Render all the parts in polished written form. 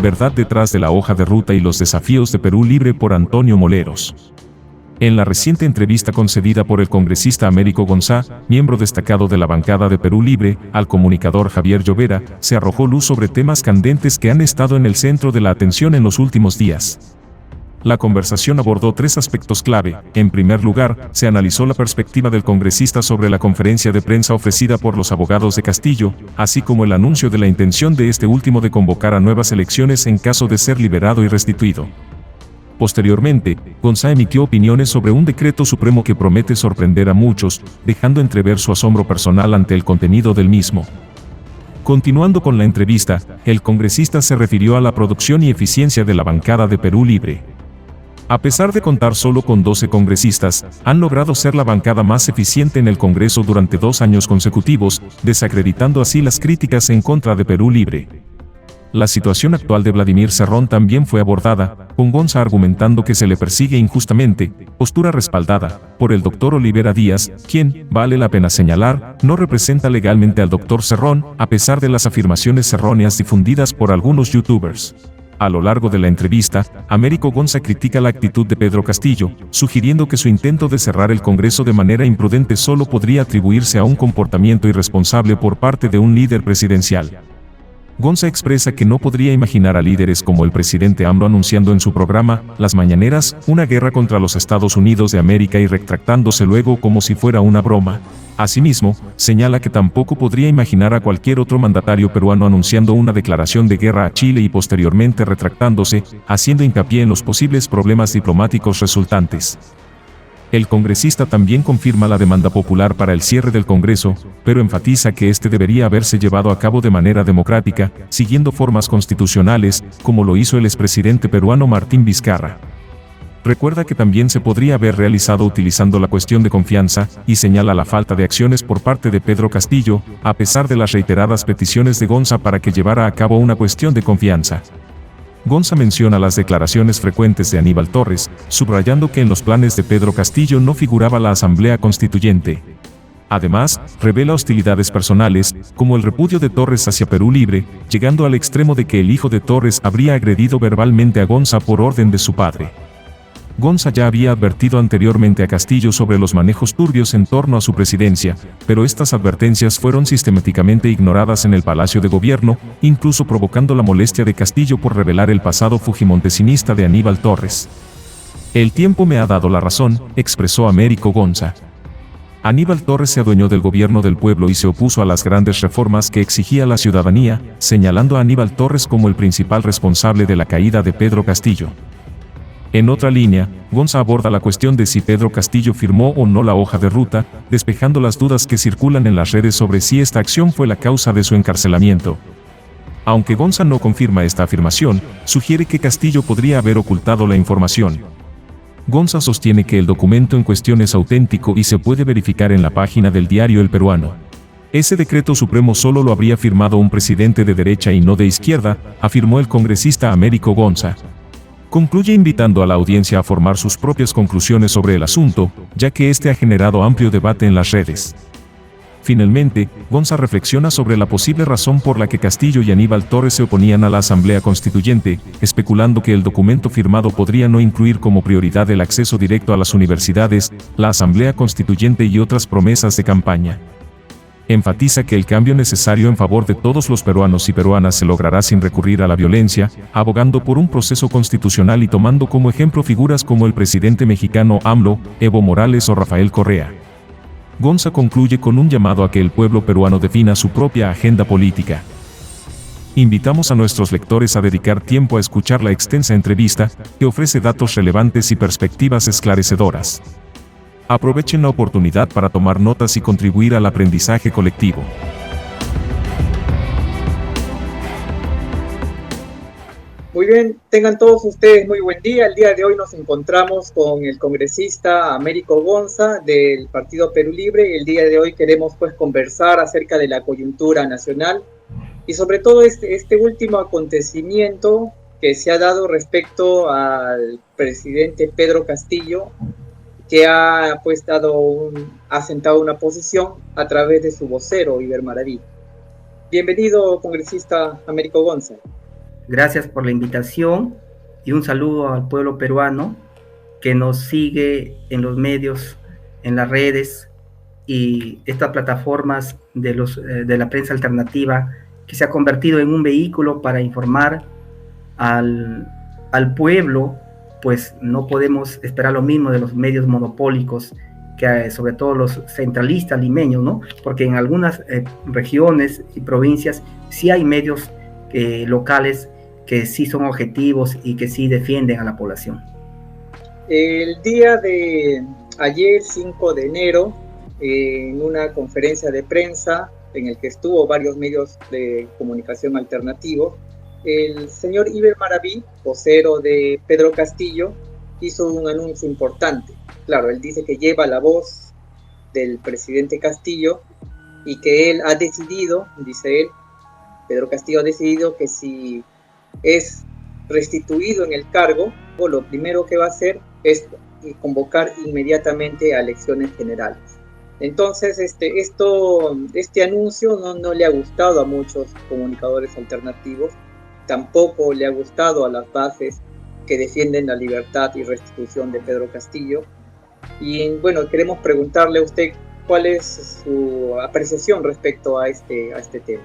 verdad detrás de la hoja de ruta y los desafíos de Perú Libre por Antonio Moleros. En la reciente entrevista concedida por el congresista Américo Gonzá, miembro destacado de la bancada de Perú Libre, al comunicador Javier Llovera, se arrojó luz sobre temas candentes que han estado en el centro de la atención en los últimos días. La conversación abordó tres aspectos clave. En primer lugar, se analizó la perspectiva del congresista sobre la conferencia de prensa ofrecida por los abogados de Castillo, así como el anuncio de la intención de este último de convocar a nuevas elecciones en caso de ser liberado y restituido. Posteriormente, Gonzá emitió opiniones sobre un decreto supremo que promete sorprender a muchos, dejando entrever su asombro personal ante el contenido del mismo. Continuando con la entrevista, el congresista se refirió a la producción y eficiencia de la bancada de Perú Libre. A pesar de contar solo con 12 congresistas, han logrado ser la bancada más eficiente en el Congreso durante 2 años consecutivos, desacreditando así las críticas en contra de Perú Libre. La situación actual de Vladimir Cerrón también fue abordada, con Gonzá argumentando que se le persigue injustamente, postura respaldada por el doctor Olivera Díaz, quien, vale la pena señalar, no representa legalmente al doctor Cerrón, a pesar de las afirmaciones erróneas difundidas por algunos youtubers. A lo largo de la entrevista, Américo Gonzá critica la actitud de Pedro Castillo, sugiriendo que su intento de cerrar el Congreso de manera imprudente solo podría atribuirse a un comportamiento irresponsable por parte de un líder presidencial. Gonzá expresa que no podría imaginar a líderes como el presidente AMLO anunciando en su programa, Las Mañaneras, una guerra contra los Estados Unidos de América y retractándose luego como si fuera una broma. Asimismo, señala que tampoco podría imaginar a cualquier otro mandatario peruano anunciando una declaración de guerra a Chile y posteriormente retractándose, haciendo hincapié en los posibles problemas diplomáticos resultantes. El congresista también confirma la demanda popular para el cierre del Congreso, pero enfatiza que este debería haberse llevado a cabo de manera democrática, siguiendo formas constitucionales, como lo hizo el expresidente peruano Martín Vizcarra. Recuerda que también se podría haber realizado utilizando la cuestión de confianza, y señala la falta de acciones por parte de Pedro Castillo, a pesar de las reiteradas peticiones de Gonzá para que llevara a cabo una cuestión de confianza. Gonzá menciona las declaraciones frecuentes de Aníbal Torres, subrayando que en los planes de Pedro Castillo no figuraba la Asamblea Constituyente. Además, revela hostilidades personales, como el repudio de Torres hacia Perú Libre, llegando al extremo de que el hijo de Torres habría agredido verbalmente a Gonzá por orden de su padre. Gonzá ya había advertido anteriormente a Castillo sobre los manejos turbios en torno a su presidencia, pero estas advertencias fueron sistemáticamente ignoradas en el Palacio de Gobierno, incluso provocando la molestia de Castillo por revelar el pasado fujimontesinista de Aníbal Torres. El tiempo me ha dado la razón, expresó Américo Gonzá. Aníbal Torres se adueñó del gobierno del pueblo y se opuso a las grandes reformas que exigía la ciudadanía, señalando a Aníbal Torres como el principal responsable de la caída de Pedro Castillo. En otra línea, Gonzá aborda la cuestión de si Pedro Castillo firmó o no la hoja de ruta, despejando las dudas que circulan en las redes sobre si esta acción fue la causa de su encarcelamiento. Aunque Gonzá no confirma esta afirmación, sugiere que Castillo podría haber ocultado la información. Gonzá sostiene que el documento en cuestión es auténtico y se puede verificar en la página del diario El Peruano. Ese decreto supremo solo lo habría firmado un presidente de derecha y no de izquierda, afirmó el congresista Américo Gonzá. Concluye invitando a la audiencia a formar sus propias conclusiones sobre el asunto, ya que este ha generado amplio debate en las redes. Finalmente, Gonzá reflexiona sobre la posible razón por la que Castillo y Aníbal Torres se oponían a la Asamblea Constituyente, especulando que el documento firmado podría no incluir como prioridad el acceso directo a las universidades, la Asamblea Constituyente y otras promesas de campaña. Enfatiza que el cambio necesario en favor de todos los peruanos y peruanas se logrará sin recurrir a la violencia, abogando por un proceso constitucional y tomando como ejemplo figuras como el presidente mexicano AMLO, Evo Morales o Rafael Correa. Gonzá concluye con un llamado a que el pueblo peruano defina su propia agenda política. Invitamos a nuestros lectores a dedicar tiempo a escuchar la extensa entrevista, que ofrece datos relevantes y perspectivas esclarecedoras. Aprovechen la oportunidad para tomar notas y contribuir al aprendizaje colectivo. Muy bien, tengan todos ustedes muy buen día. El día de hoy nos encontramos con el congresista Américo Gonzá del Partido Perú Libre. El día de hoy queremos conversar acerca de la coyuntura nacional y sobre todo este último acontecimiento que se ha dado respecto al presidente Pedro Castillo, que ha sentado una posición a través de su vocero, Iber Maraví. Bienvenido, congresista Américo Gonzá. Gracias por la invitación y un saludo al pueblo peruano que nos sigue en los medios, en las redes y estas plataformas de la prensa alternativa, que se ha convertido en un vehículo para informar al pueblo. Pues no podemos esperar lo mismo de los medios monopólicos, que sobre todo los centralistas limeños, ¿no? Porque en algunas regiones y provincias sí hay medios locales que sí son objetivos y que sí defienden a la población. El día de ayer, 5 de enero, en una conferencia de prensa en el que estuvo varios medios de comunicación alternativos, el señor Iber Maraví, vocero de Pedro Castillo, hizo un anuncio importante. Claro, él dice que lleva la voz del presidente Castillo y que él ha decidido, dice él, Pedro Castillo ha decidido que si es restituido en el cargo, lo primero que va a hacer es convocar inmediatamente a elecciones generales. Entonces, este anuncio no le ha gustado a muchos comunicadores alternativos, tampoco le ha gustado a las bases que defienden la libertad y restitución de Pedro Castillo. Y bueno, queremos preguntarle a usted cuál es su apreciación respecto a este tema.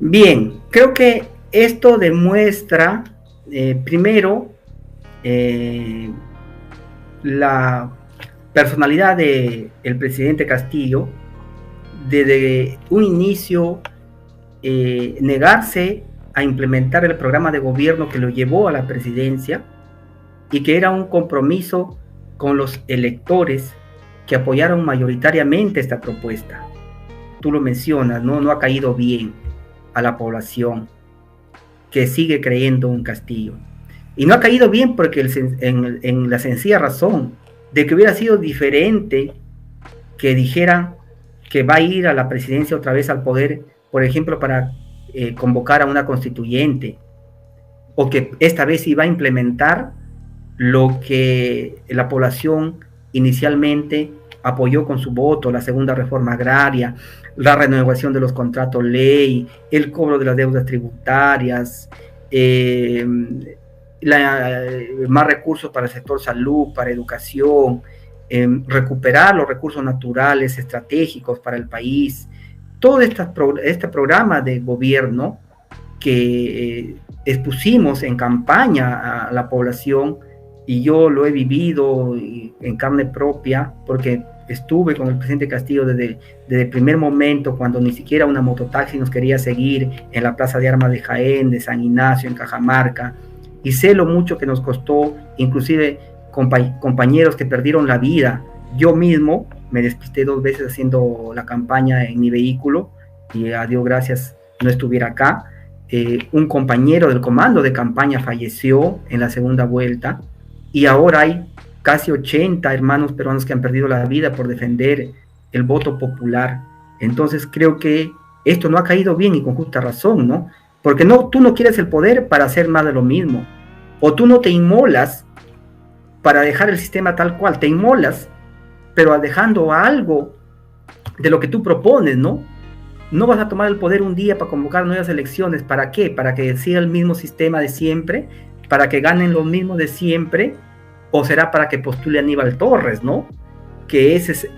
Bien, creo que esto demuestra, primero, la personalidad del presidente Castillo, desde un inicio, negarse a implementar el programa de gobierno que lo llevó a la presidencia y que era un compromiso con los electores que apoyaron mayoritariamente esta propuesta. Tú lo mencionas, no ha caído bien a la población que sigue creyendo en Castillo. Y no ha caído bien porque en la sencilla razón de que hubiera sido diferente que dijeran que va a ir a la presidencia otra vez al poder, por ejemplo, para convocar a una constituyente, o que esta vez iba a implementar lo que la población inicialmente apoyó con su voto: la segunda reforma agraria, la renovación de los contratos ley, el cobro de las deudas tributarias, más recursos para el sector salud, para educación, recuperar los recursos naturales estratégicos para el país. Todo este programa de gobierno que expusimos en campaña a la población, y yo lo he vivido en carne propia, porque estuve con el presidente Castillo desde el primer momento, cuando ni siquiera una mototaxi nos quería seguir en la Plaza de Armas de Jaén, de San Ignacio, en Cajamarca, y sé lo mucho que nos costó, inclusive compañeros que perdieron la vida. Yo mismo me despisté 2 veces haciendo la campaña en mi vehículo, y a Dios gracias no estuviera acá. Un compañero del comando de campaña falleció en la segunda vuelta, y ahora hay casi 80 hermanos peruanos que han perdido la vida por defender el voto popular. Entonces creo que esto no ha caído bien, y con justa razón, ¿no? Porque tú no quieres el poder para hacer más de lo mismo, o tú no te inmolas para dejar el sistema tal cual, te inmolas, pero dejando algo de lo que tú propones, ¿no? No vas a tomar el poder un día para convocar nuevas elecciones. ¿Para qué? ¿Para que siga el mismo sistema de siempre? ¿Para que ganen los mismos de siempre? ¿O será para que postule Aníbal Torres, ¿no? Que ese es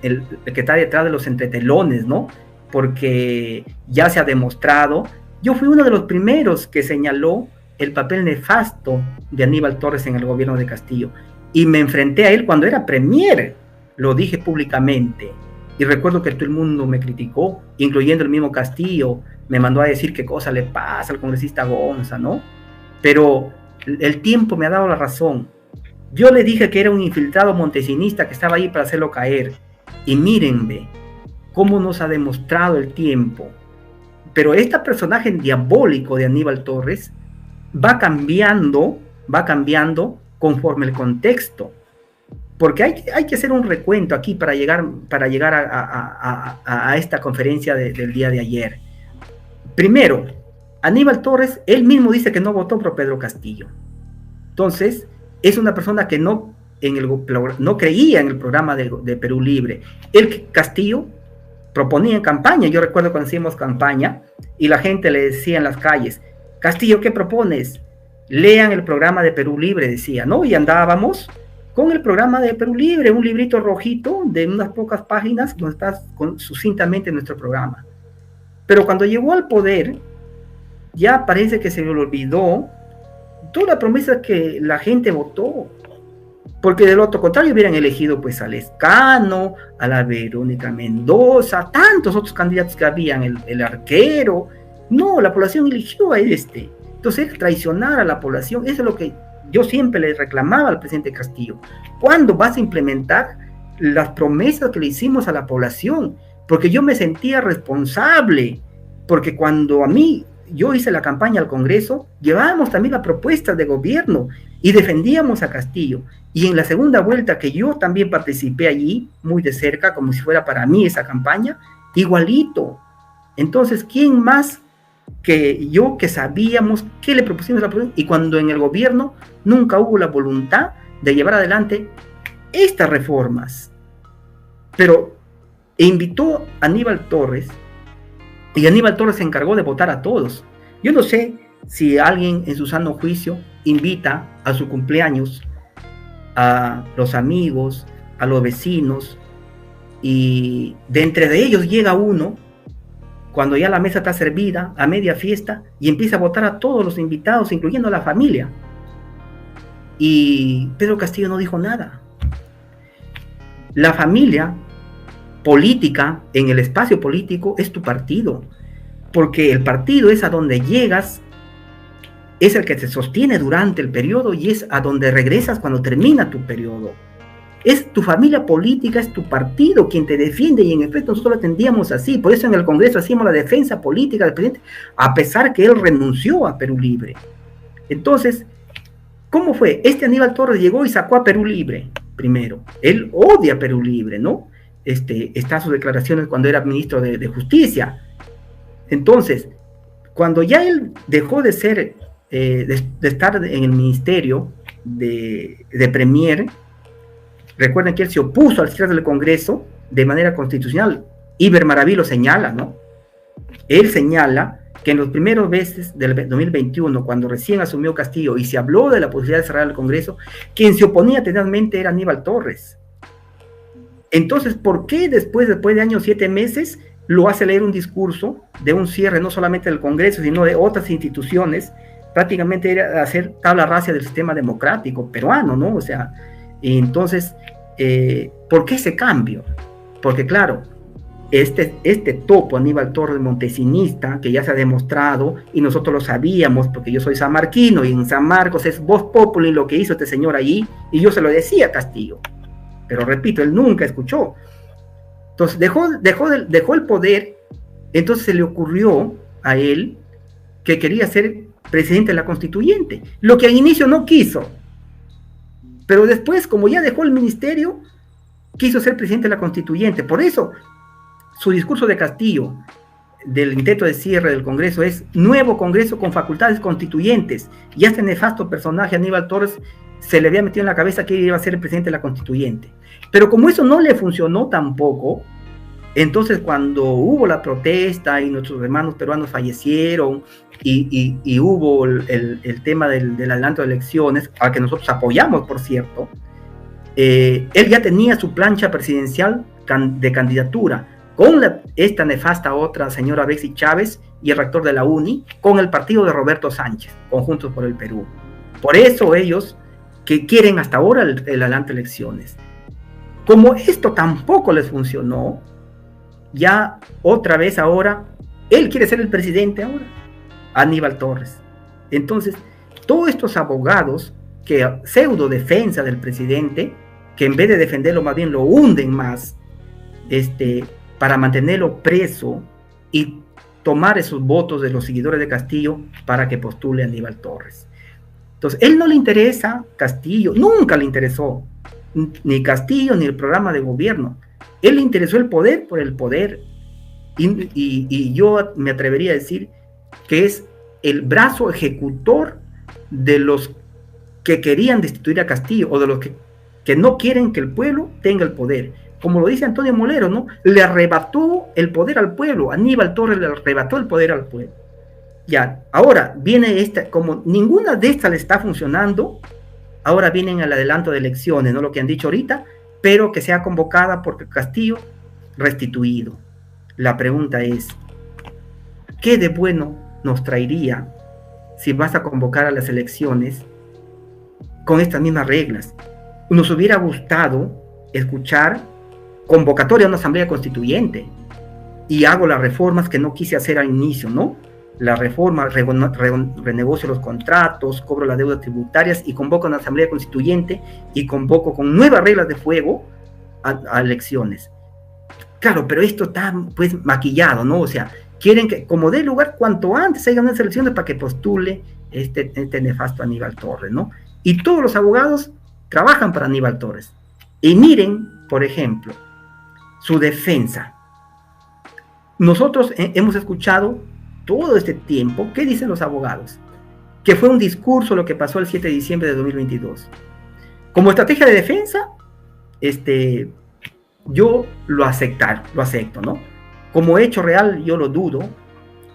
el que está detrás de los entretelones, ¿no? Porque ya se ha demostrado. Yo fui uno de los primeros que señaló el papel nefasto de Aníbal Torres en el gobierno de Castillo, y me enfrenté a él cuando era premier, lo dije públicamente, y recuerdo que todo el mundo me criticó, incluyendo el mismo Castillo. Me mandó a decir qué cosa le pasa al congresista Gonza, ¿no? Pero el tiempo me ha dado la razón. Yo le dije que era un infiltrado montesinista que estaba ahí para hacerlo caer, y mírenme cómo nos ha demostrado el tiempo. Pero este personaje diabólico de Aníbal Torres va cambiando conforme el contexto, porque hay que hacer un recuento aquí para llegar a esta conferencia del día de ayer. Primero, Aníbal Torres, él mismo dice que no votó por Pedro Castillo. Entonces, es una persona que no creía en el programa de Perú Libre. Castillo proponía en campaña. Yo recuerdo cuando hacíamos campaña y la gente le decía en las calles: Castillo, ¿qué propones? Lean el programa de Perú Libre, decía, ¿no? Y andábamos con el programa de Perú Libre, un librito rojito de unas pocas páginas donde está sucintamente nuestro programa. Pero cuando llegó al poder, ya parece que se le olvidó toda la promesa que la gente votó. Porque de lo contrario hubieran elegido pues a Lescano, a la Verónica Mendoza, tantos otros candidatos que habían, el arquero. No, la población eligió a este. Entonces, traicionar a la población, eso es lo que yo siempre le reclamaba al presidente Castillo. ¿Cuándo vas a implementar las promesas que le hicimos a la población? Porque yo me sentía responsable, porque cuando yo hice la campaña al Congreso, llevábamos también la propuesta de gobierno y defendíamos a Castillo. Y en la segunda vuelta, que yo también participé allí, muy de cerca, como si fuera para mí esa campaña, igualito. Entonces, ¿quién más que yo que sabíamos qué le propusimos a la población? Y cuando en el gobierno nunca hubo la voluntad de llevar adelante estas reformas. Pero invitó a Aníbal Torres, y Aníbal Torres se encargó de votar a todos. Yo no sé si alguien en su sano juicio invita a su cumpleaños a los amigos, a los vecinos, y de entre de ellos llega uno, cuando ya la mesa está servida, a media fiesta, y empieza a votar a todos los invitados, incluyendo a la familia. Y Pedro Castillo no dijo nada. La familia política, en el espacio político, es tu partido, porque el partido es a donde llegas, es el que te sostiene durante el periodo y es a donde regresas cuando termina tu periodo. Es tu familia política, es tu partido quien te defiende, y en efecto nosotros lo entendíamos así. Por eso en el Congreso hacíamos la defensa política del presidente, a pesar que él renunció a Perú Libre. Entonces, ¿cómo fue? Aníbal Torres llegó y sacó a Perú Libre primero. Él odia a Perú Libre, ¿no? Está sus declaraciones cuando era ministro de Justicia. Entonces, cuando ya él dejó de ser, de estar en el ministerio de Premier, recuerden que él se opuso al cierre del Congreso de manera constitucional. Iber Maraví lo señala, ¿no? Él señala que en los primeros meses del 2021, cuando recién asumió Castillo y se habló de la posibilidad de cerrar el Congreso, quien se oponía tenazmente era Aníbal Torres. Entonces, ¿por qué después de años 7 meses lo hace leer un discurso de un cierre no solamente del Congreso, sino de otras instituciones? Prácticamente era hacer tabla rasa del sistema democrático peruano, ¿no? O sea, entonces, ¿por qué ese cambio? Porque claro, este topo Aníbal Torres montesinista, que ya se ha demostrado, y nosotros lo sabíamos, porque yo soy sanmarquino, y en San Marcos es voz populi lo que hizo este señor allí, y yo se lo decía a Castillo, pero repito, él nunca escuchó. Entonces dejó el poder. Entonces se le ocurrió a él que quería ser presidente de la Constituyente, lo que al inicio no quiso, pero después, como ya dejó el ministerio, quiso ser presidente de la Constituyente. Por eso su discurso de Castillo del intento de cierre del Congreso es nuevo Congreso con facultades constituyentes, y a este nefasto personaje Aníbal Torres se le había metido en la cabeza que iba a ser el presidente de la Constituyente. Pero como eso no le funcionó tampoco, entonces cuando hubo la protesta y nuestros hermanos peruanos fallecieron y hubo el tema del adelanto de elecciones, al que nosotros apoyamos, por cierto, él ya tenía su plancha presidencial de candidatura con esta nefasta otra señora Betsy Chávez y el rector de la UNI, con el partido de Roberto Sánchez, Juntos por el Perú. Por eso ellos que quieren hasta ahora el adelanto de elecciones. Como esto tampoco les funcionó, ya otra vez ahora, él quiere ser el presidente ahora, Aníbal Torres. Entonces, todos estos abogados que pseudo defensa del presidente, que en vez de defenderlo más bien lo hunden más, para mantenerlo preso y tomar esos votos de los seguidores de Castillo para que postule a Aníbal Torres. Entonces, él no le interesa Castillo, nunca le interesó ni Castillo ni el programa de gobierno. Él le interesó el poder por el poder, y yo me atrevería a decir que es el brazo ejecutor de los que querían destituir a Castillo, o de los que no quieren que el pueblo tenga el poder. Como lo dice Antonio Molero, ¿no? Le arrebató el poder al pueblo. Aníbal Torres le arrebató el poder al pueblo. Ya, ahora viene esta, como ninguna de estas le está funcionando, ahora vienen al adelanto de elecciones, ¿no? Lo que han dicho ahorita, pero que sea convocada porque Castillo restituido. La pregunta es, ¿qué de bueno nos traería si vas a convocar a las elecciones con estas mismas reglas? Nos hubiera gustado escuchar convocatoria a una asamblea constituyente y hago las reformas que no quise hacer al inicio, ¿no? La reforma, renegocio los contratos, cobro las deudas tributarias y convoco a una asamblea constituyente y convoco con nuevas reglas de juego a elecciones. Claro, pero esto está pues maquillado, ¿no? O sea, quieren que como dé lugar cuanto antes haya unas elecciones para que postule este nefasto Aníbal Torres, ¿no? Y todos los abogados trabajan para Aníbal Torres. Y miren, por ejemplo, su defensa. Nosotros hemos escuchado todo este tiempo, ¿qué dicen los abogados? Que fue un discurso lo que pasó el 7 de diciembre de 2022. Como estrategia de defensa, yo lo acepto, ¿no? Como hecho real, yo lo dudo,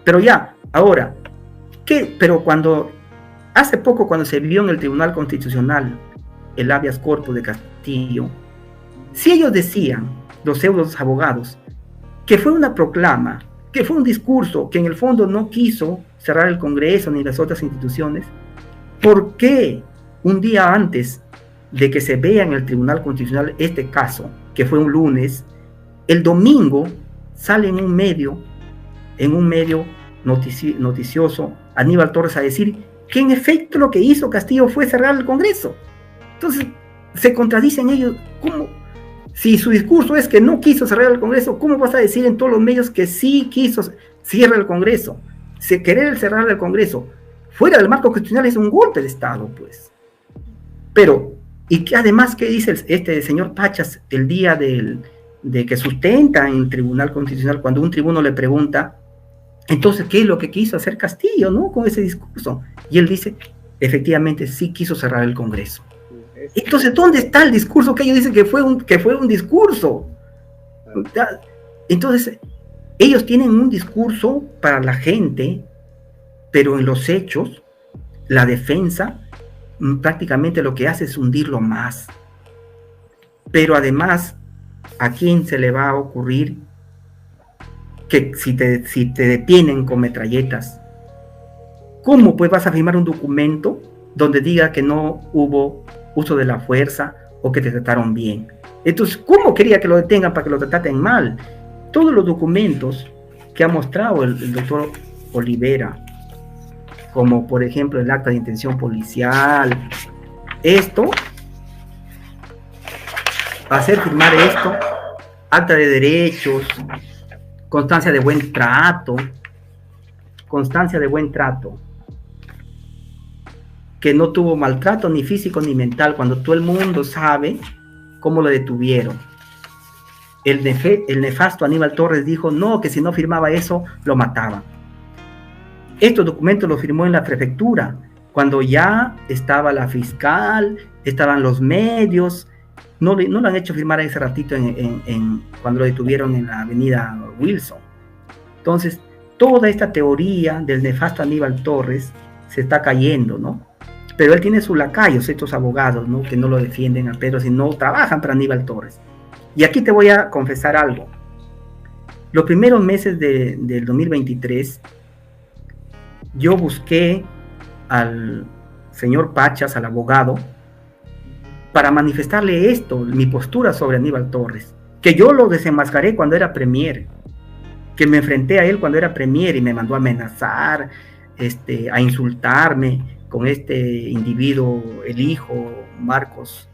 pero ya, ahora, ¿qué? Pero hace poco cuando se vio en el Tribunal Constitucional el habeas corpus de Castillo, si ellos decían, los pseudos abogados, que fue una proclama, que fue un discurso que en el fondo no quiso cerrar el Congreso ni las otras instituciones, ¿por qué un día antes de que se vea en el Tribunal Constitucional este caso, que fue un lunes, el domingo sale en un medio noticioso Aníbal Torres a decir que en efecto lo que hizo Castillo fue cerrar el Congreso? Entonces se contradicen ellos. ¿Cómo? Si su discurso es que no quiso cerrar el Congreso, ¿cómo vas a decir en todos los medios que sí quiso cerrar el Congreso? Querer cerrar el Congreso fuera del marco constitucional es un golpe de Estado, pues. Pero, y que además, ¿qué dice este señor Pachas el día de que sustenta en el Tribunal Constitucional cuando un tribuno le pregunta, entonces, ¿qué es lo que quiso hacer Castillo, no? Con ese discurso. Y él dice, efectivamente, sí quiso cerrar el Congreso. Entonces, ¿dónde está el discurso que ellos dicen que fue un discurso? Entonces, ellos tienen un discurso para la gente, pero en los hechos, la defensa prácticamente lo que hace es hundirlo más. Pero además, ¿a quién se le va a ocurrir que si te detienen con metralletas, cómo pues vas a firmar un documento donde diga que no hubo uso de la fuerza o que te trataron bien? Entonces, ¿cómo quería que lo detengan para que lo trataten mal? Todos los documentos que ha mostrado el doctor Olivera, como por ejemplo el acta de intención policial, hacer firmar esto, acta de derechos, constancia de buen trato, que no tuvo maltrato ni físico ni mental, cuando todo el mundo sabe cómo lo detuvieron. El nefasto Aníbal Torres dijo no, que si no firmaba eso, lo mataban. Estos documentos los firmó en la prefectura, cuando ya estaba la fiscal, estaban los medios. No lo han hecho firmar ese ratito cuando lo detuvieron en la avenida Wilson. Entonces, toda esta teoría del nefasto Aníbal Torres se está cayendo, ¿no? Pero él tiene sus lacayos, estos abogados, ¿no? Que no lo defienden a Pedro, sino trabajan para Aníbal Torres. Y aquí te voy a confesar algo. Los primeros meses del 2023, yo busqué al señor Pachas, al abogado, para manifestarle esto, mi postura sobre Aníbal Torres, que yo lo desenmascaré cuando era premier, que me enfrenté a él cuando era premier y me mandó a amenazar, a insultarme con este individuo, el hijo Marcos,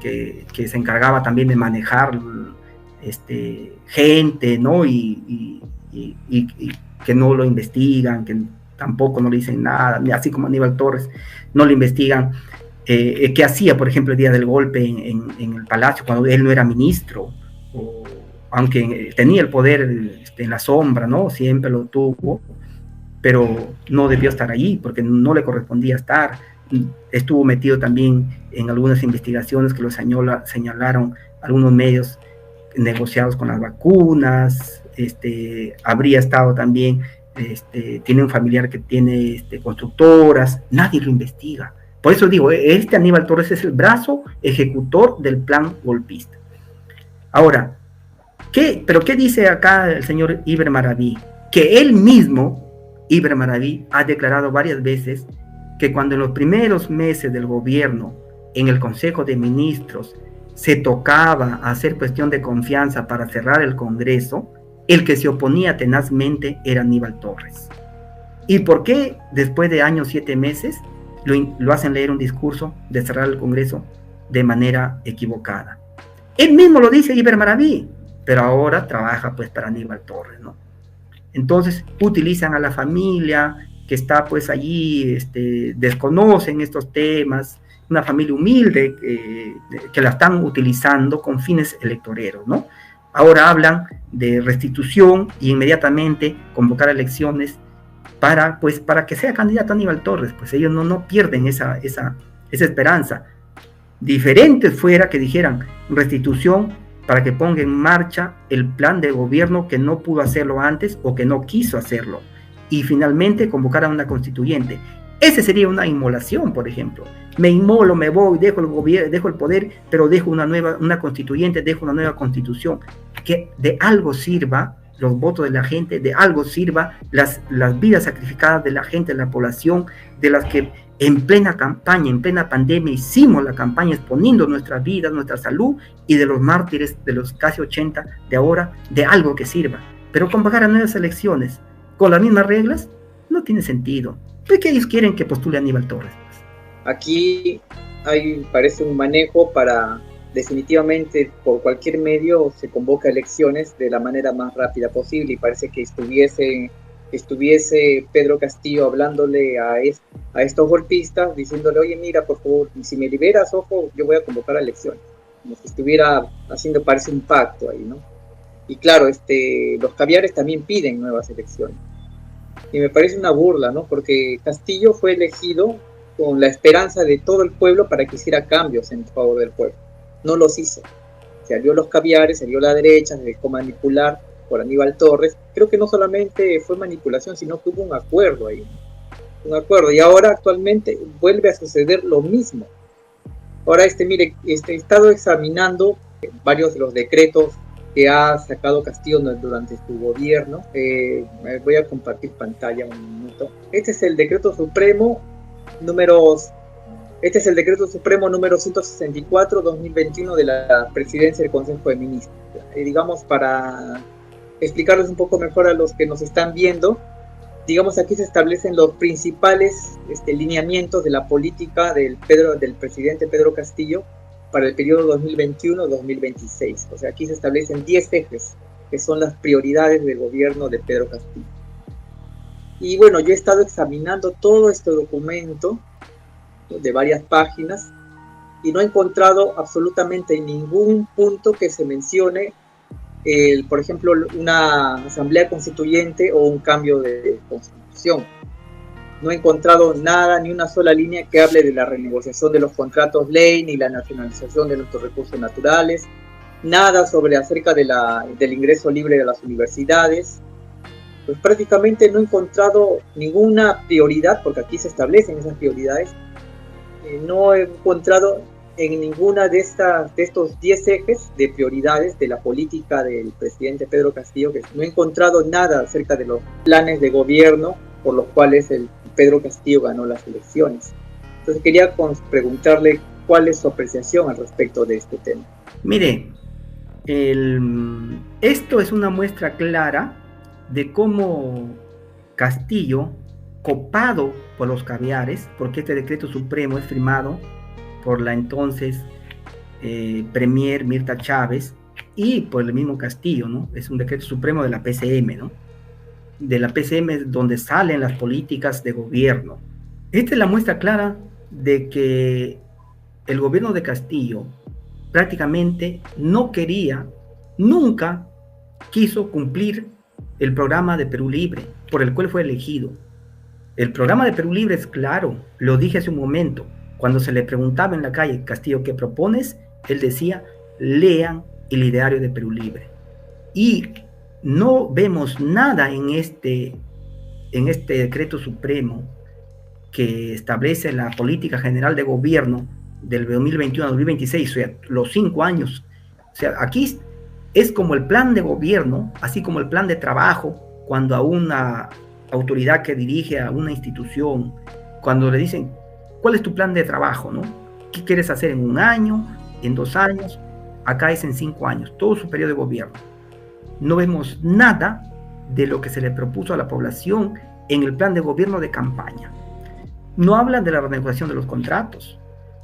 que se encargaba también de manejar gente, ¿no? Y que no lo investigan, que tampoco no le dicen nada, así como Aníbal Torres no lo investigan. ¿Qué hacía, por ejemplo, el día del golpe en el Palacio, cuando él no era ministro? Aunque tenía el poder en la sombra, ¿no? Siempre lo tuvo, pero no debió estar allí porque no le correspondía estar. Estuvo metido también en algunas investigaciones que lo señalaron algunos medios negociados con las vacunas. Habría estado también tiene un familiar que tiene constructoras, nadie lo investiga. Por eso digo, Aníbal Torres es el brazo ejecutor del plan golpista. Ahora, ¿pero qué dice acá el señor Iber Maraví? Que él mismo, Iber Maraví, ha declarado varias veces que cuando en los primeros meses del gobierno, en el Consejo de Ministros, se tocaba hacer cuestión de confianza para cerrar el Congreso, el que se oponía tenazmente era Aníbal Torres. ¿Y por qué después de años, 7 meses, lo hacen leer un discurso de cerrar el Congreso de manera equivocada? Él mismo lo dice Iber Maraví, pero ahora trabaja pues para Aníbal Torres, ¿no? Entonces utilizan a la familia que está pues allí, desconocen estos temas, una familia humilde que la están utilizando con fines electoreros, ¿no? Ahora hablan de restitución y inmediatamente convocar elecciones para que sea candidato Aníbal Torres. Pues ellos no pierden esa esperanza. Diferente fuera que dijeran restitución para que ponga en marcha el plan de gobierno que no pudo hacerlo antes o que no quiso hacerlo, y finalmente convocar a una constituyente. Ese sería una inmolación, por ejemplo. Me inmolo, me voy, dejo el gobierno, dejo el poder, pero dejo una constituyente, dejo una nueva constitución, que de algo sirva los votos de la gente, de algo sirva las vidas sacrificadas de la gente, de la población, de las que en plena campaña, en plena pandemia, hicimos la campaña exponiendo nuestras vidas, nuestra salud, y de los mártires, de los casi 80 de ahora, de algo que sirva. Pero convocar a nuevas elecciones con las mismas reglas no tiene sentido. ¿Por qué ellos quieren que postule a Aníbal Torres? Aquí parece un manejo para definitivamente por cualquier medio se convoca elecciones de la manera más rápida posible, y parece que estuviese Pedro Castillo hablándole a estos golpistas, diciéndole, oye, mira, por favor, si me liberas, ojo, yo voy a convocar a elecciones. Como si estuviera haciendo, parece un pacto ahí, ¿no? Y claro, los caviares también piden nuevas elecciones. Y me parece una burla, ¿no? Porque Castillo fue elegido con la esperanza de todo el pueblo para que hiciera cambios en favor del pueblo. No los hizo. Se alió los caviares, se alió la derecha, se dejó manipular por Aníbal Torres. Creo que no solamente fue manipulación, sino que hubo un acuerdo ahí. Un acuerdo. Y ahora actualmente vuelve a suceder lo mismo. Ahora, mire, he estado examinando varios de los decretos que ha sacado Castillo durante su gobierno. Voy a compartir pantalla un minuto. Este es el decreto supremo número 164-2021 de la Presidencia del Consejo de Ministros. Digamos, para explicarles un poco mejor a los que nos están viendo, digamos, aquí se establecen los principales lineamientos de la política del presidente Pedro Castillo para el periodo 2021-2026. O sea, aquí se establecen 10 ejes, que son las prioridades del gobierno de Pedro Castillo. Y bueno, yo he estado examinando todo este documento de varias páginas y no he encontrado absolutamente ningún punto que se mencione, por ejemplo, una asamblea constituyente o un cambio de constitución. No he encontrado nada, ni una sola línea que hable de la renegociación de los contratos ley, ni la nacionalización de nuestros recursos naturales, nada acerca del ingreso libre de las universidades. Pues prácticamente no he encontrado ninguna prioridad, porque aquí se establecen esas prioridades. No he encontrado en ninguna de estos 10 ejes de prioridades de la política del presidente Pedro Castillo, que no he encontrado nada acerca de los planes de gobierno por los cuales el Pedro Castillo ganó las elecciones. Entonces quería preguntarle cuál es su apreciación al respecto de este tema. Mire, esto es una muestra clara de cómo Castillo, copado por los caviares, porque este decreto supremo es firmado por la entonces premier Mirta Chávez y por el mismo Castillo, ¿no? Es un decreto supremo de la PCM, ¿no? De la PCM donde salen las políticas de gobierno. Esta es la muestra clara de que el gobierno de Castillo prácticamente nunca quiso cumplir el programa de Perú Libre, por el cual fue elegido. El programa de Perú Libre es claro, lo dije hace un momento, cuando se le preguntaba en la calle, Castillo, ¿qué propones? Él decía, lean el ideario de Perú Libre. Y no vemos nada en este en este decreto supremo que establece la política general de gobierno del 2021 a 2026, o sea, los 5 años. O sea, aquí es como el plan de gobierno, así como el plan de trabajo, cuando a una autoridad que dirige a una institución, cuando le dicen, ¿cuál es tu plan de trabajo, no? ¿Qué quieres hacer en 1 año, en 2 años? Acá es en 5 años, todo su periodo de gobierno. No vemos nada de lo que se le propuso a la población en el plan de gobierno de campaña. No hablan de la renegociación de los contratos,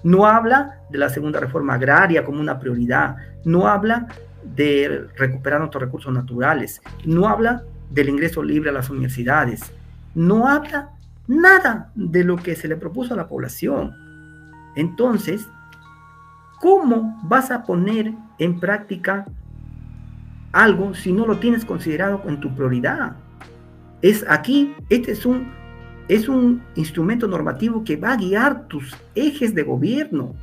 no habla de la segunda reforma agraria como una prioridad, no habla de recuperar nuestros recursos naturales, no habla del ingreso libre a las universidades, no habla nada de lo que se le propuso a la población. Entonces, ¿cómo vas a poner en práctica algo si no lo tienes considerado en tu prioridad? Este es un instrumento normativo que va a guiar tus ejes de gobierno.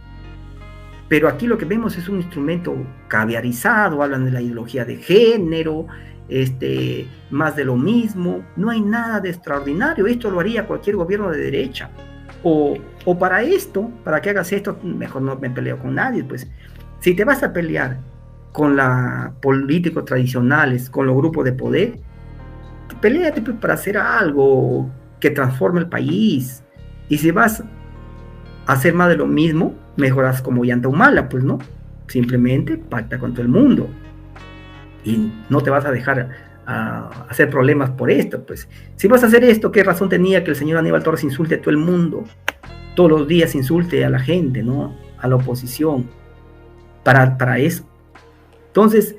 Pero aquí lo que vemos es un instrumento caviarizado, hablan de la ideología de género, más de lo mismo. No hay nada de extraordinario. Esto lo haría cualquier gobierno de derecha. O para que hagas esto, mejor no me peleo con nadie. Pues, si te vas a pelear con los políticos tradicionales, con los grupos de poder, peléate pues para hacer algo que transforme el país. Y si vas a hacer más de lo mismo, mejoras como Llanta Humala, pues no, simplemente pacta con todo el mundo y no te vas a dejar hacer problemas por esto. Pues si vas a hacer esto, ¿qué razón tenía que el señor Aníbal Torres insulte a todo el mundo? Todos los días insulte a la gente, ¿no? A la oposición, para eso. Entonces,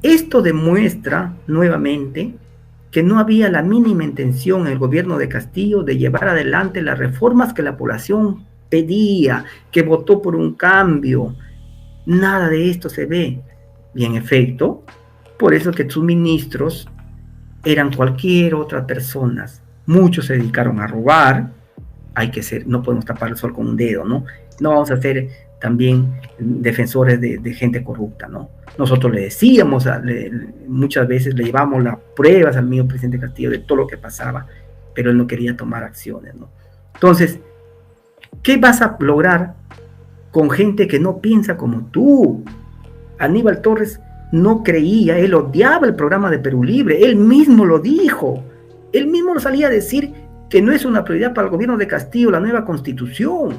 esto demuestra nuevamente que no había la mínima intención en el gobierno de Castillo de llevar adelante las reformas que la población pedía, que votó por un cambio. Nada de esto se ve. Y en efecto, por eso que sus ministros eran cualquier otra persona. Muchos se dedicaron a robar. No podemos tapar el sol con un dedo, ¿no? No vamos a ser también defensores de gente corrupta, ¿no? Nosotros le decíamos, muchas veces le llevamos las pruebas al mismo presidente Castillo de todo lo que pasaba, pero él no quería tomar acciones, ¿no? Entonces, ¿qué vas a lograr con gente que no piensa como tú? Aníbal Torres no creía, él odiaba el programa de Perú Libre, él mismo lo dijo, él mismo lo salía a decir que no es una prioridad para el gobierno de Castillo la nueva constitución.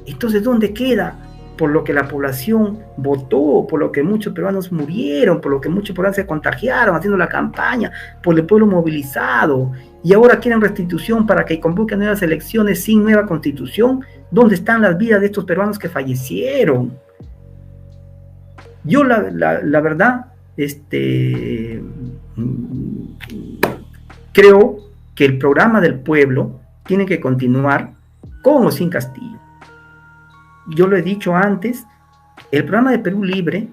Entonces, ¿dónde queda? Por lo que la población votó, por lo que muchos peruanos murieron, por lo que muchos peruanos se contagiaron haciendo la campaña, por el pueblo movilizado, y ahora quieren restitución para que convoquen nuevas elecciones sin nueva constitución. ¿Dónde están las vidas de estos peruanos que fallecieron? Yo la verdad, creo que el programa del pueblo tiene que continuar con o sin Castillo. Yo lo he dicho antes, el programa de Perú Libre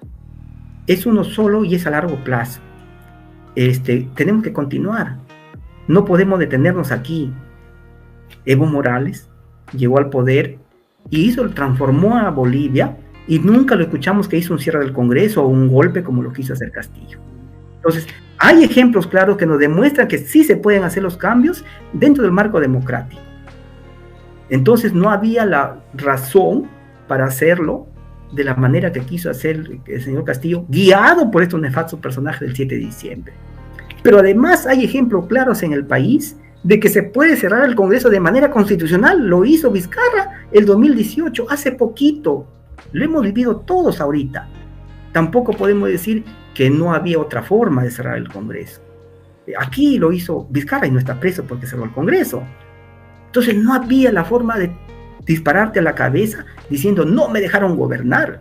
es uno solo y es a largo plazo. Tenemos que continuar. No podemos detenernos aquí. Evo Morales llegó al poder y transformó a Bolivia y nunca lo escuchamos que hizo un cierre del Congreso o un golpe como lo quiso hacer Castillo. Entonces, hay ejemplos claros que nos demuestran que sí se pueden hacer los cambios dentro del marco democrático. Entonces, no había la razón para hacerlo de la manera que quiso hacer el señor Castillo, guiado por estos nefastos personajes del 7 de diciembre. Pero además hay ejemplos claros en el país de que se puede cerrar el Congreso de manera constitucional. Lo hizo Vizcarra el 2018, hace poquito. Lo hemos vivido todos ahorita. Tampoco podemos decir que no había otra forma de cerrar el Congreso. Aquí lo hizo Vizcarra y no está preso porque cerró el Congreso. Entonces no había la forma de dispararte a la cabeza diciendo no me dejaron gobernar.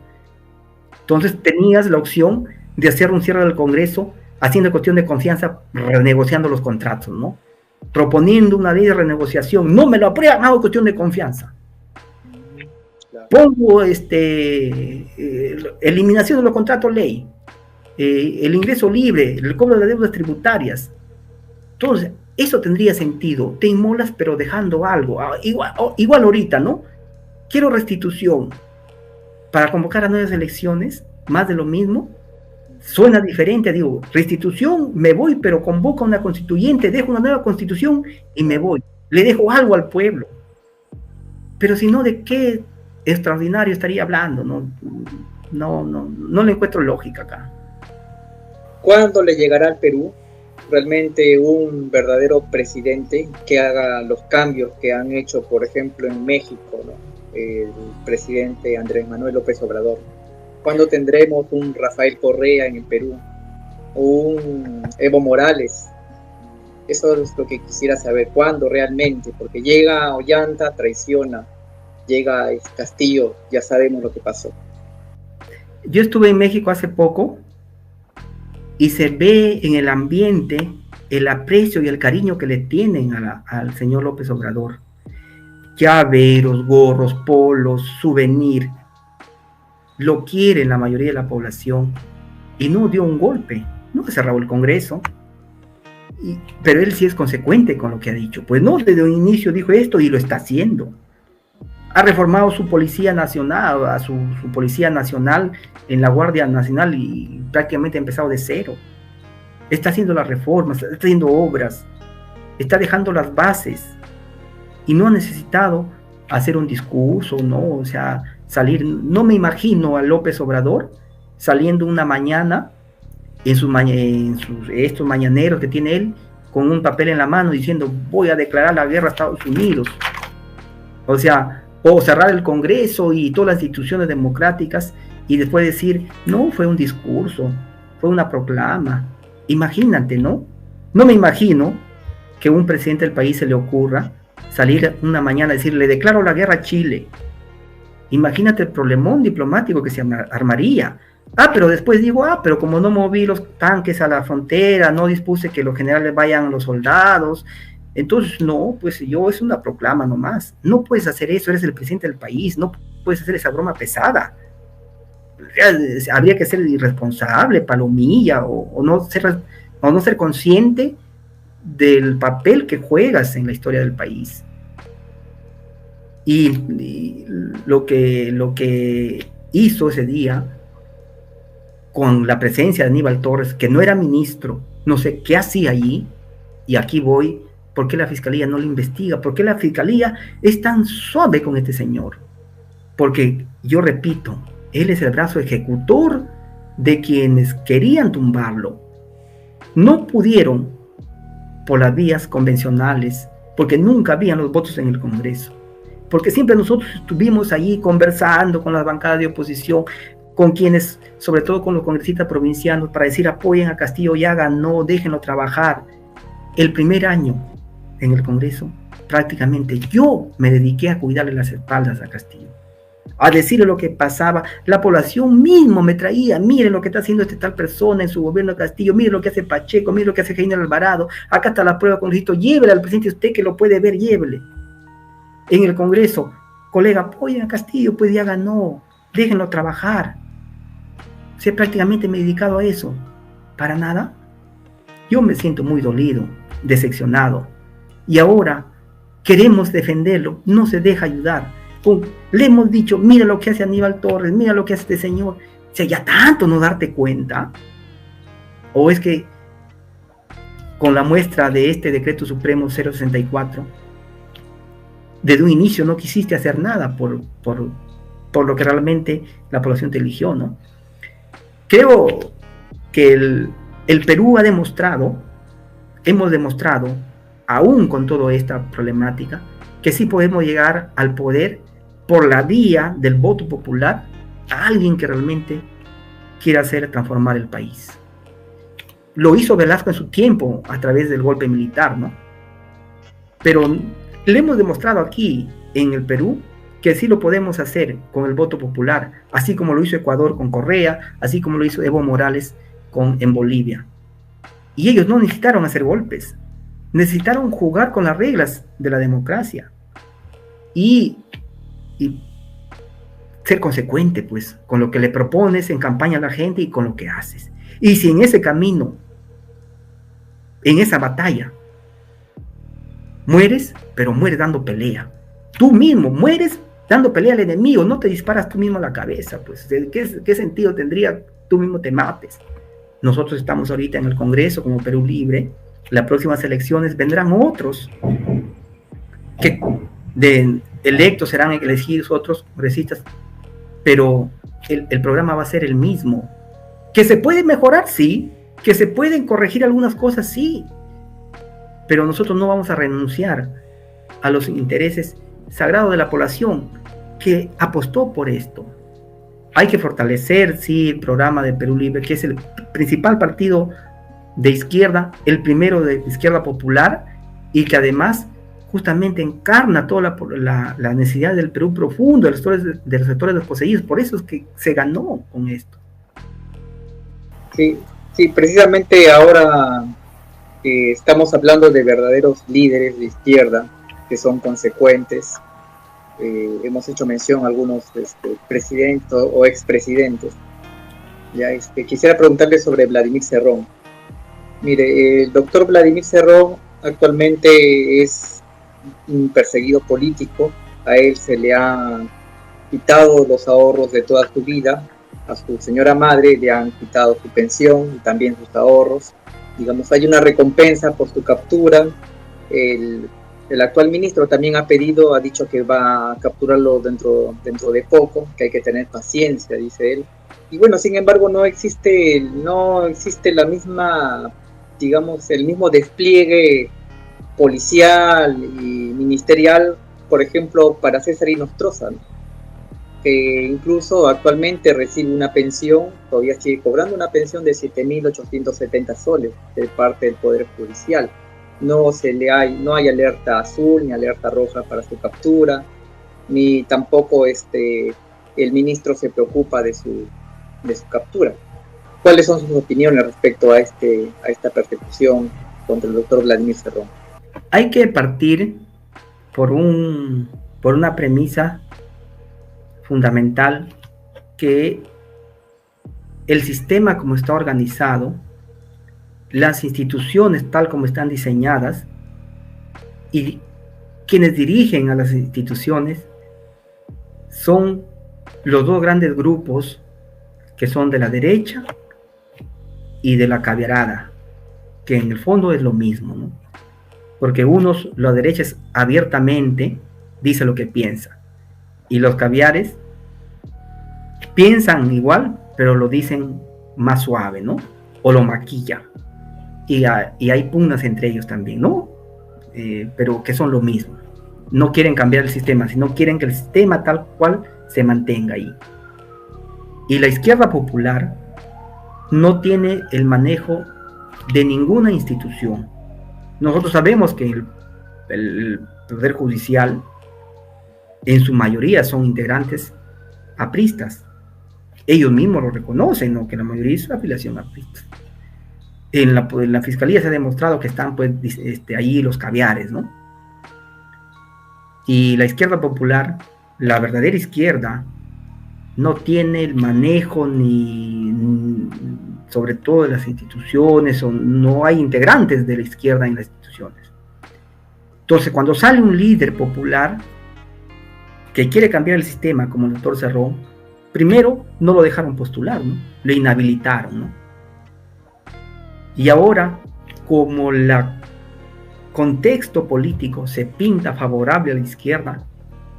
Entonces tenías la opción de hacer un cierre del Congreso haciendo cuestión de confianza, renegociando los contratos, ¿no? Proponiendo una ley de renegociación, no me lo aprueban, hago cuestión de confianza. Pongo eliminación de los contratos ley, el ingreso libre, el cobro de deudas tributarias. Entonces, eso tendría sentido. Te inmolas, pero dejando algo. Igual ahorita, ¿no? Quiero restitución para convocar a nuevas elecciones, más de lo mismo. suena diferente, digo, restitución, me voy, pero convoca una constituyente, dejo una nueva constitución y me voy. Le dejo algo al pueblo. Pero si no, ¿de qué extraordinario estaría hablando? No le encuentro lógica acá. ¿Cuándo le llegará al Perú realmente un verdadero presidente que haga los cambios que han hecho, por ejemplo, en México, ¿no? El presidente Andrés Manuel López Obrador? ¿Cuándo tendremos un Rafael Correa en el Perú? ¿O un Evo Morales? Eso es lo que quisiera saber. ¿Cuándo realmente? Porque llega Ollanta, traiciona. Llega Castillo, ya sabemos lo que pasó. Yo estuve en México hace poco y se ve en el ambiente el aprecio y el cariño que le tienen al señor López Obrador. Llaveros, gorros, polos, souvenir. Lo quiere la mayoría de la población y no dio un golpe, no ha cerrado el Congreso. Pero él sí es consecuente con lo que ha dicho. Pues no, desde un inicio dijo esto y lo está haciendo. Ha reformado su Policía Nacional, a su Policía Nacional en la Guardia Nacional y prácticamente ha empezado de cero. Está haciendo las reformas, está haciendo obras, está dejando las bases y no ha necesitado hacer un discurso, ¿no? O sea, salir, no me imagino a López Obrador saliendo una mañana en estos mañaneros que tiene él, con un papel en la mano diciendo voy a declarar la guerra a Estados Unidos. O sea, o cerrar el Congreso y todas las instituciones democráticas y después decir, no, fue un discurso, fue una proclama. Imagínate, ¿no? No me imagino que un presidente del país se le ocurra salir una mañana a decir, le declaro la guerra a Chile. Imagínate el problemón diplomático que se armaría. Pero después digo, pero como no moví los tanques a la frontera, no dispuse que los generales vayan los soldados, entonces no, pues es una proclama nomás. No puedes hacer eso, eres el presidente del país, no puedes hacer esa broma pesada. Habría que ser irresponsable, palomilla, o no ser consciente del papel que juegas en la historia del país. Y lo que hizo ese día, con la presencia de Aníbal Torres, que no era ministro, no sé qué hacía allí, y aquí voy, ¿por qué la fiscalía no lo investiga? ¿Por qué la fiscalía es tan suave con este señor? Porque, yo repito, él es el brazo ejecutor de quienes querían tumbarlo. No pudieron por las vías convencionales, porque nunca habían los votos en el Congreso, porque siempre nosotros estuvimos allí conversando con las bancadas de oposición, con quienes, sobre todo con los congresistas provincianos, para decir apoyen a Castillo, ya ganó, déjenlo trabajar. El primer año en el Congreso, prácticamente yo me dediqué a cuidarle las espaldas a Castillo, a decirle lo que pasaba. La población mismo me traía, miren lo que está haciendo tal persona en su gobierno de Castillo, miren lo que hace Pacheco, miren lo que hace Jaime Alvarado, acá está la prueba, congresista, llévele al presidente, usted que lo puede ver, llévele. En el Congreso, colega, apoyen a Castillo, pues ya ganó, déjenlo trabajar. O sea, prácticamente me he dedicado a eso. ¿Para nada? Yo me siento muy dolido, decepcionado. Y ahora queremos defenderlo, no se deja ayudar. Le hemos dicho, mira lo que hace Aníbal Torres, mira lo que hace este señor. O sea, ya tanto no darte cuenta. ¿O es que con la muestra de este decreto supremo 064, desde un inicio no quisiste hacer nada por lo que realmente la población te eligió, ¿no? Creo que el Perú hemos demostrado, aún con toda esta problemática, que sí podemos llegar al poder por la vía del voto popular a alguien que realmente quiera transformar el país. Lo hizo Velasco en su tiempo a través del golpe militar, ¿no? Pero le hemos demostrado aquí en el Perú que sí lo podemos hacer con el voto popular, así como lo hizo Ecuador con Correa, así como lo hizo Evo Morales en Bolivia. Y ellos no necesitaron hacer golpes, necesitaron jugar con las reglas de la democracia y ser consecuente, pues, con lo que le propones en campaña a la gente y con lo que haces. Y si en ese camino, en esa batalla, mueres, pero mueres dando pelea. Tú mismo mueres dando pelea al enemigo, no te disparas tú mismo a la cabeza, pues. ¿Qué sentido tendría tú mismo te mates? Nosotros estamos ahorita en el Congreso como Perú Libre. Las próximas elecciones vendrán otros que electos, serán elegidos otros congresistas, pero el programa va a ser el mismo. ¿Que se puede mejorar? Sí. ¿Que se pueden corregir algunas cosas? Sí. Pero nosotros no vamos a renunciar a los intereses sagrados de la población que apostó por esto. Hay que fortalecer, sí, el programa de Perú Libre, que es el principal partido de izquierda, el primero de izquierda popular, y que además justamente encarna toda la necesidad del Perú profundo, de los sectores desposeídos. Por eso es que se ganó con esto. Sí, sí, precisamente ahora que estamos hablando de verdaderos líderes de izquierda que son consecuentes. Hemos hecho mención a algunos presidentes o expresidentes. Ya, quisiera preguntarle sobre Vladimir Cerrón. Mire, el doctor Vladimir Cerrón actualmente es un perseguido político. A él se le han quitado los ahorros de toda su vida. A su señora madre le han quitado su pensión y también sus ahorros. Digamos, hay una recompensa por su captura. El actual ministro también ha dicho que va a capturarlo dentro de poco, que hay que tener paciencia, dice él. Y bueno, sin embargo, no existe la misma, digamos, el mismo despliegue policial y ministerial, por ejemplo, para César Inostroza, ¿no? Que incluso actualmente recibe una pensión, todavía sigue cobrando una pensión de 7.870 soles de parte del Poder Judicial. No hay alerta azul ni alerta roja para su captura, ni tampoco el ministro se preocupa de su captura. ¿Cuáles son sus opiniones respecto a esta persecución contra el doctor Vladimir Cerrón? Hay que partir por una premisa fundamental, que el sistema como está organizado, las instituciones tal como están diseñadas y quienes dirigen a las instituciones son los dos grandes grupos que son de la derecha y de la caviarada, que en el fondo es lo mismo, ¿no? Porque la derecha es abiertamente dice lo que piensa, y los caviares piensan igual, pero lo dicen más suave, ¿no? O lo maquilla. Y hay pugnas entre ellos también, ¿no? Pero que son lo mismo. No quieren cambiar el sistema, sino quieren que el sistema tal cual se mantenga ahí. Y la izquierda popular no tiene el manejo de ninguna institución. Nosotros sabemos que el Poder Judicial en su mayoría son integrantes apristas. Ellos mismos lo reconocen, ¿no? Que la mayoría es afiliación aprista. En la fiscalía se ha demostrado que están pues ahí los caviares, ¿no? Y la izquierda popular, la verdadera izquierda, no tiene el manejo ni sobre todo de las instituciones, o no hay integrantes de la izquierda en las instituciones. Entonces, cuando sale un líder popular que quiere cambiar el sistema, como el doctor Cerrón, primero no lo dejaron postular, ¿no? Lo inhabilitaron, ¿no? Y ahora, como el contexto político se pinta favorable a la izquierda,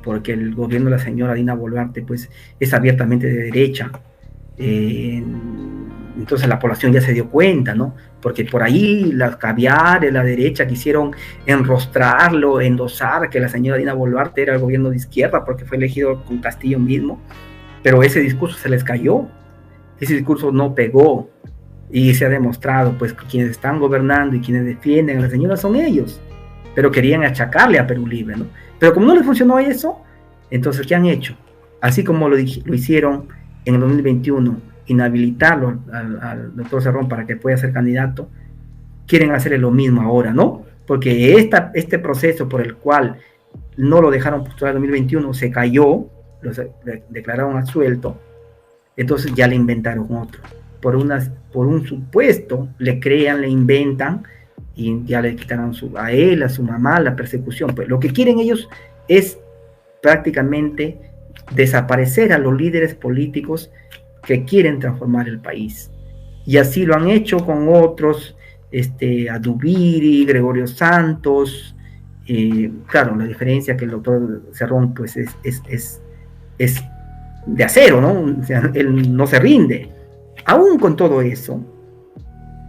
porque el gobierno de la señora Dina Boluarte pues es abiertamente de derecha, entonces la población ya se dio cuenta, ¿no? Porque por ahí las caviares, la derecha quisieron enrostrarlo, endosar que la señora Dina Boluarte era el gobierno de izquierda porque fue elegido con Castillo mismo, pero ese discurso se les cayó, ese discurso no pegó, y se ha demostrado pues que quienes están gobernando y quienes defienden a la señora son ellos, pero querían achacarle a Perú Libre, ¿no? Pero como no les funcionó eso, entonces ¿qué han hecho? Así como lo hicieron en el 2021, inhabilitarlo al doctor Cerrón para que pueda ser candidato, quieren hacerle lo mismo ahora, ¿no? Porque este proceso por el cual no lo dejaron postular en 2021 se cayó, lo declararon absuelto, entonces ya le inventaron otro. Por un supuesto, le crean, le inventan, y ya le quitaron a él, a su mamá, la persecución. Pues lo que quieren ellos es prácticamente desaparecer a los líderes políticos que quieren transformar el país. Y así lo han hecho con otros, Adubiri, Gregorio Santos. Claro, la diferencia que el doctor Cerrón pues es de acero, ¿no? O sea, él no se rinde. Aún con todo eso,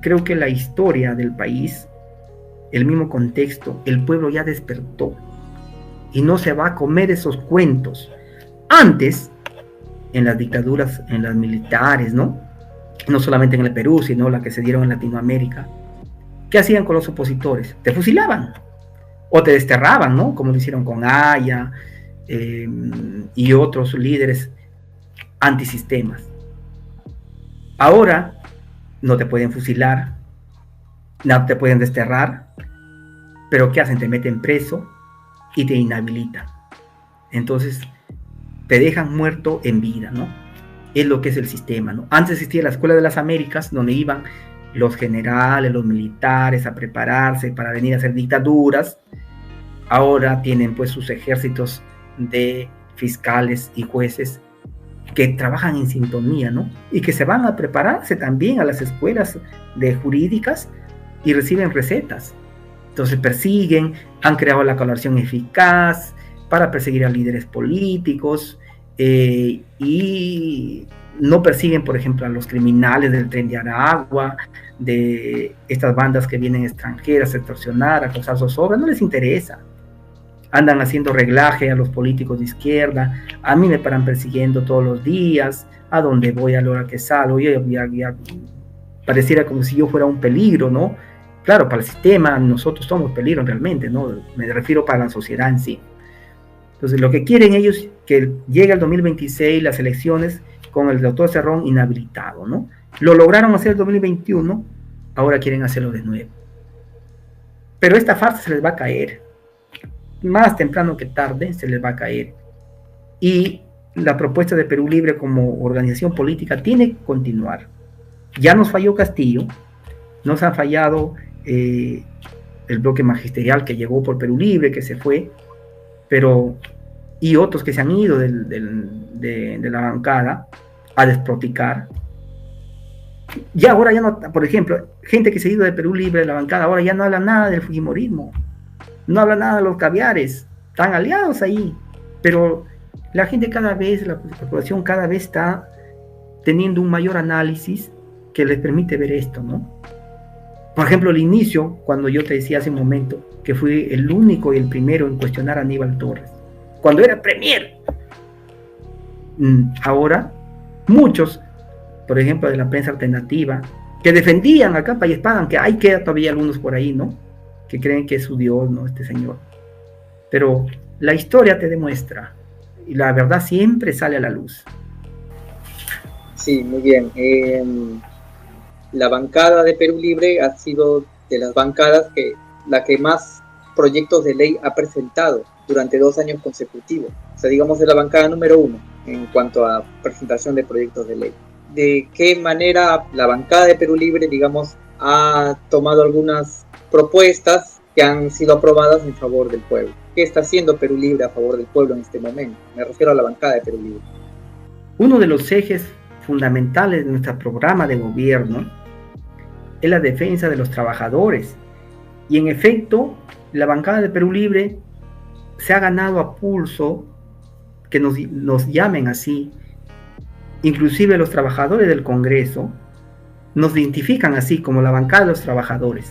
creo que la historia del país, el mismo contexto, el pueblo ya despertó y no se va a comer esos cuentos. Antes, en las dictaduras, en las militares, ¿no? No solamente en el Perú, sino la que se dieron en Latinoamérica, ¿qué hacían con los opositores? Te fusilaban o te desterraban, ¿no? Como lo hicieron con Aya y otros líderes antisistemas. Ahora no te pueden fusilar, no te pueden desterrar, pero ¿qué hacen? Te meten preso y te inhabilitan. Entonces te dejan muerto en vida, ¿no? Es lo que es el sistema, ¿no? Antes existía la Escuela de las Américas, donde iban los generales, los militares a prepararse para venir a hacer dictaduras. Ahora tienen pues sus ejércitos de fiscales y jueces que trabajan en sintonía, ¿no? Y que se van a prepararse también a las escuelas de jurídicas y reciben recetas. Entonces persiguen, han creado la colaboración eficaz para perseguir a líderes políticos y no persiguen, por ejemplo, a los criminales del Tren de Aragua, de estas bandas que vienen extranjeras a extorsionar, a causar zozobra, no les interesa. Andan haciendo reglaje a los políticos de izquierda, a mí me paran persiguiendo todos los días, a donde voy, a la hora que salgo, ya pareciera como si yo fuera un peligro, ¿no? Claro, para el sistema nosotros somos peligro realmente, ¿no? Me refiero para la sociedad en sí. Entonces lo que quieren ellos es que llegue el 2026, las elecciones, con el doctor Cerrón inhabilitado, ¿no? Lo lograron hacer el 2021, ahora quieren hacerlo de nuevo. Pero esta farsa se les va a caer. Más temprano que tarde se les va a caer. Y la propuesta de Perú Libre como organización política tiene que continuar. Ya nos falló Castillo, nos ha fallado el bloque magisterial que llegó por Perú Libre, que se fue, pero y otros que se han ido de la bancada a desproticar. Ya ahora ya no, por ejemplo, gente que se ha ido de Perú Libre de la bancada, ahora ya no habla nada del fujimorismo, no habla nada de los caviares, están aliados ahí, pero la gente cada vez, la población cada vez está teniendo un mayor análisis que les permite ver esto, ¿no? Por ejemplo, el inicio, cuando yo te decía hace un momento que fui el único y el primero en cuestionar a Aníbal Torres, cuando era premier. Ahora, muchos, por ejemplo, de la prensa alternativa, que defendían a capa y espada, aunque hay queda todavía algunos por ahí, ¿no? Que creen que es su Dios, ¿no? Este señor. Pero la historia te demuestra, y la verdad siempre sale a la luz. Sí, muy bien. La bancada de Perú Libre ha sido de las bancadas la que más proyectos de ley ha presentado durante 2 años consecutivos. O sea, digamos, es la bancada número 1 en cuanto a presentación de proyectos de ley. ¿De qué manera la bancada de Perú Libre, digamos, ha tomado algunas propuestas que han sido aprobadas en favor del pueblo? ¿Qué está haciendo Perú Libre a favor del pueblo en este momento? Me refiero a la bancada de Perú Libre. Uno de los ejes fundamentales de nuestro programa de gobierno es la defensa de los trabajadores. Y en efecto, la bancada de Perú Libre se ha ganado a pulso que nos llamen así. Inclusive los trabajadores del Congreso nos identifican así como la bancada de los trabajadores,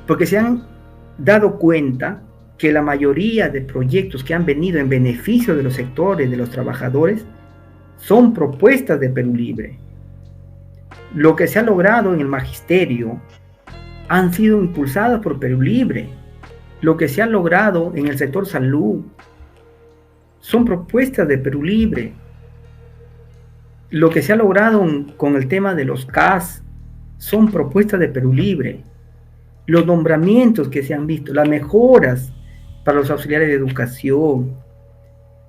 porque se han dado cuenta que la mayoría de proyectos que han venido en beneficio de los sectores, de los trabajadores, son propuestas de Perú Libre. Lo que se ha logrado en el magisterio han sido impulsadas por Perú Libre. Lo que se ha logrado en el sector salud son propuestas de Perú Libre. Lo que se ha logrado con el tema de los CAS son propuestas de Perú Libre. Los nombramientos que se han visto, las mejoras para los auxiliares de educación,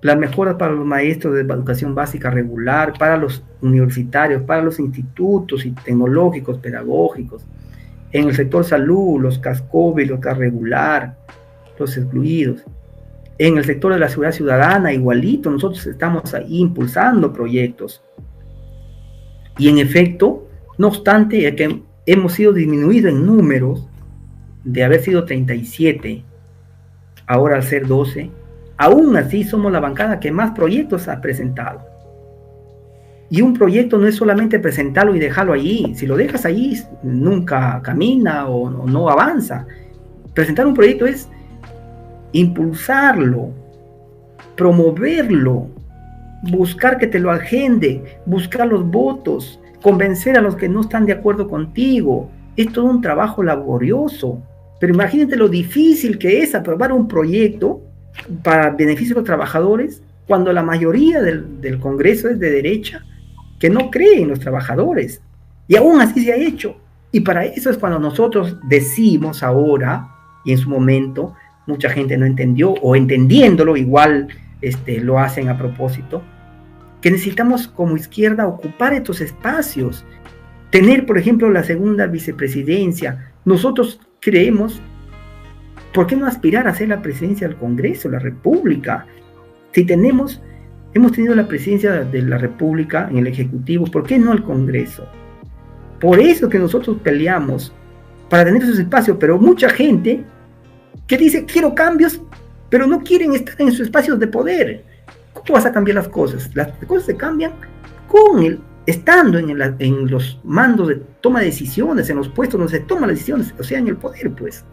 las mejoras para los maestros de educación básica regular, para los universitarios, para los institutos y tecnológicos, pedagógicos, en el sector salud, los CAS COVID, los CAS regular, los excluidos. En el sector de la seguridad ciudadana, igualito, nosotros estamos ahí impulsando proyectos. Y en efecto, No obstante, que hemos sido disminuidos en números, de haber sido 37, ahora al ser 12, aún así somos la bancada que más proyectos ha presentado. Y un proyecto no es solamente presentarlo y dejarlo allí. Si lo dejas allí, nunca camina o no avanza. Presentar un proyecto es impulsarlo, promoverlo, buscar que te lo agende, buscar los votos, convencer a los que no están de acuerdo contigo. Es todo un trabajo laborioso. Pero imagínate lo difícil que es aprobar un proyecto para beneficio de los trabajadores cuando la mayoría del Congreso es de derecha, que no cree en los trabajadores. Y aún así se ha hecho. Y para eso es cuando nosotros decimos ahora, y en su momento mucha gente no entendió, o entendiéndolo igual lo hacen a propósito, que necesitamos como izquierda ocupar estos espacios. Tener, por ejemplo, la segunda vicepresidencia. Nosotros creemos, ¿por qué no aspirar a ser la presidencia del Congreso, la República? Si hemos tenido la presidencia de la República en el Ejecutivo, ¿por qué no el Congreso? Por eso que nosotros peleamos para tener esos espacios, pero mucha gente que dice, quiero cambios, pero no quieren estar en sus espacios de poder. ¿Cómo vas a cambiar las cosas? Las cosas se cambian estando en los mandos de toma de decisiones, en los puestos donde se toman las decisiones, o sea, en el poder, pues.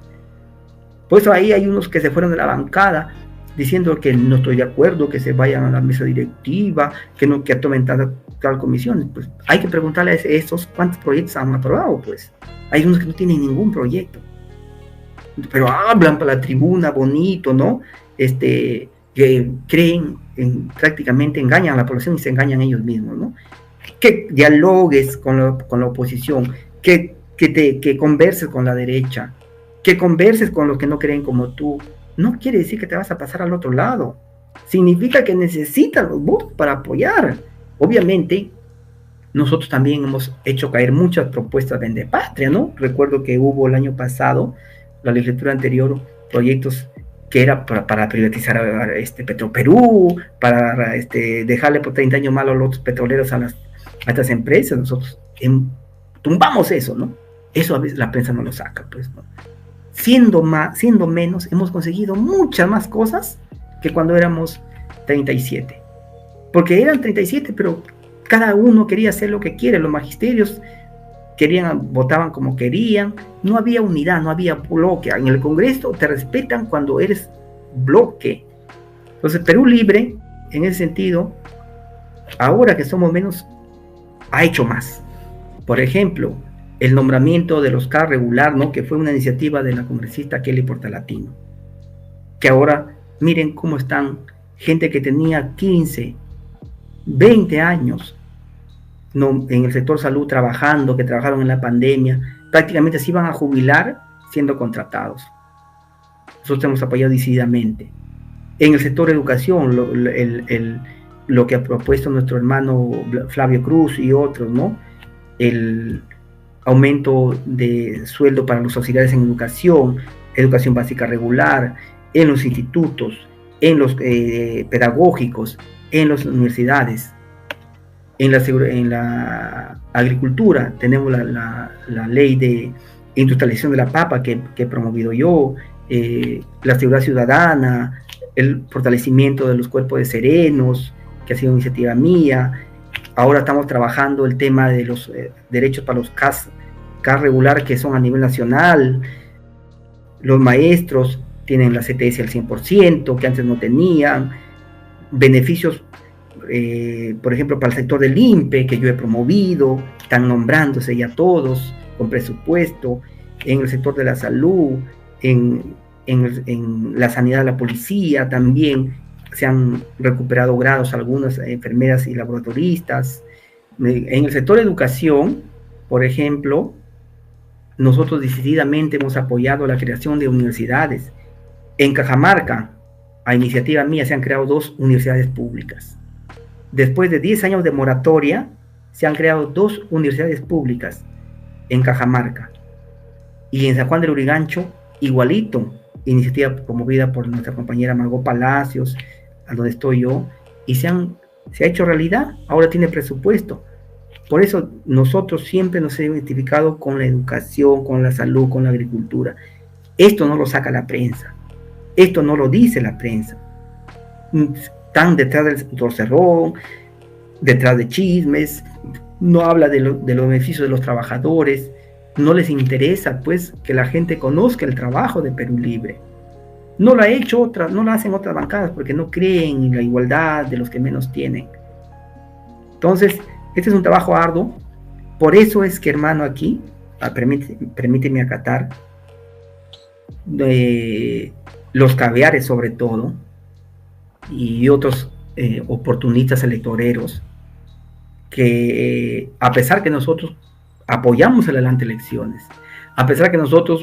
Por eso ahí hay unos que se fueron de la bancada diciendo que no estoy de acuerdo, que se vayan a la mesa directiva, que tomen tal comisión. Pues hay que preguntarle a esos cuántos proyectos han aprobado, pues. Hay unos que no tienen ningún proyecto, pero hablan para la tribuna bonito, ¿no? Que creen, prácticamente engañan a la población y se engañan ellos mismos, ¿no? Que dialogues con la oposición, que converses con la derecha, que converses con los que no creen como tú. No quiere decir que te vas a pasar al otro lado. Significa que necesitas los votos para apoyar. Obviamente, nosotros también hemos hecho caer muchas propuestas de patria, ¿no? Recuerdo que hubo el año pasado, la legislatura anterior, proyectos que era para privatizar Petroperú, para dejarle por 30 años más a los petroleros a estas empresas. Nosotros tumbamos eso, ¿no? Eso a veces la prensa no lo saca, pues, ¿no? Siendo menos, hemos conseguido muchas más cosas que cuando éramos 37. Porque eran 37, pero cada uno quería hacer lo que quiere. Los magisterios votaban como querían. No había unidad, no había bloque. En el Congreso te respetan cuando eres bloque. Entonces, Perú Libre, en ese sentido, ahora que somos menos, ha hecho más. Por ejemplo, el nombramiento de los CAR regular, ¿no? Que fue una iniciativa de la congresista Kelly Portalatino. Que ahora, miren cómo están gente que tenía 15, 20 años, ¿no? En el sector salud trabajando, que trabajaron en la pandemia, prácticamente se iban a jubilar siendo contratados. Nosotros hemos apoyado decididamente. En el sector educación, lo que ha propuesto nuestro hermano Flavio Cruz y otros, ¿no? El aumento de sueldo para los auxiliares en educación básica regular, en los institutos, en los pedagógicos, en las universidades. En la agricultura tenemos la ley de industrialización de la papa que he promovido yo, la seguridad ciudadana, el fortalecimiento de los cuerpos de serenos, que ha sido iniciativa mía. Ahora estamos trabajando el tema de los derechos para los CAS regular, que son a nivel nacional. Los maestros tienen la CTS al 100%, que antes no tenían. Beneficios, por ejemplo, para el sector del INPE, que yo he promovido, están nombrándose ya todos con presupuesto. En el sector de la salud, en la sanidad de la policía también se han recuperado grados algunas enfermeras y laboratoristas. En el sector de educación, por ejemplo, nosotros decididamente hemos apoyado la creación de universidades. En Cajamarca, a iniciativa mía, se han creado 2 universidades públicas. Después de 10 años de moratoria, se han creado 2 universidades públicas en Cajamarca. Y en San Juan del Urigancho, igualito, iniciativa promovida por nuestra compañera Margot Palacios, a donde estoy yo, y se ha hecho realidad. Ahora tiene presupuesto. Por eso nosotros siempre nos hemos identificado con la educación, con la salud, con la agricultura. Esto no lo saca la prensa, esto no lo dice la prensa. Están detrás del torcerrón, detrás de chismes, no habla de los beneficios de los trabajadores, no les interesa pues que la gente conozca el trabajo de Perú Libre. No lo hacen otras bancadas porque no creen en la igualdad de los que menos tienen. Entonces, este es un trabajo arduo. Por eso es que, hermano, aquí, permíteme acatar, los caviares sobre todo, y otros oportunistas electoreros, que a pesar que nosotros apoyamos el adelante elecciones, a pesar que nosotros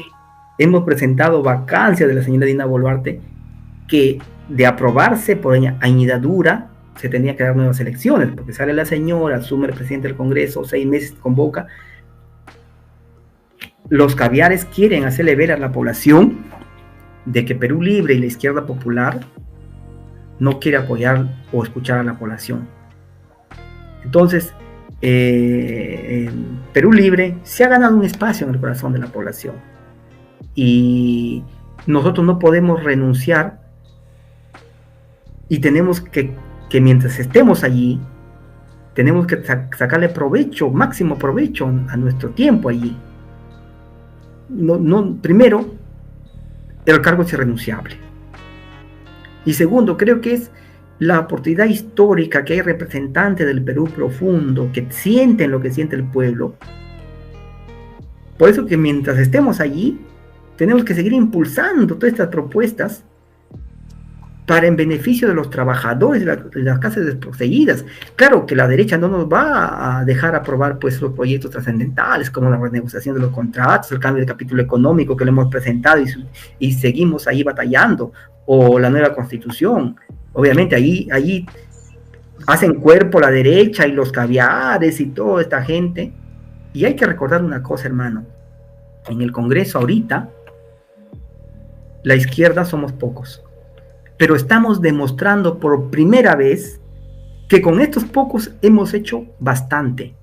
hemos presentado vacancia de la señora Dina Boluarte, que de aprobarse por añadidura se tenía que dar nuevas elecciones, porque sale la señora, asume el presidente del Congreso, 6 meses convoca. Los caviares quieren hacerle ver a la población de que Perú Libre y la izquierda popular no quiere apoyar o escuchar a la población. Entonces, Perú Libre se ha ganado un espacio en el corazón de la población y nosotros no podemos renunciar y tenemos que mientras estemos allí, tenemos que sacarle provecho, máximo provecho a nuestro tiempo allí. Primero, el cargo es irrenunciable. Y segundo, creo que es la oportunidad histórica que hay representantes del Perú profundo que sienten lo que siente el pueblo. Por eso que mientras estemos allí, tenemos que seguir impulsando todas estas propuestas para en beneficio de los trabajadores de las casas desposeídas. Claro que la derecha no nos va a dejar aprobar pues los proyectos trascendentales como la renegociación de los contratos, el cambio de capítulo económico que le hemos presentado y seguimos ahí batallando, o la nueva constitución. Obviamente ahí hacen cuerpo la derecha y los caviares y toda esta gente. Y hay que recordar una cosa, hermano. En el Congreso ahorita, la izquierda somos pocos. Pero estamos demostrando por primera vez que con estos pocos hemos hecho bastante.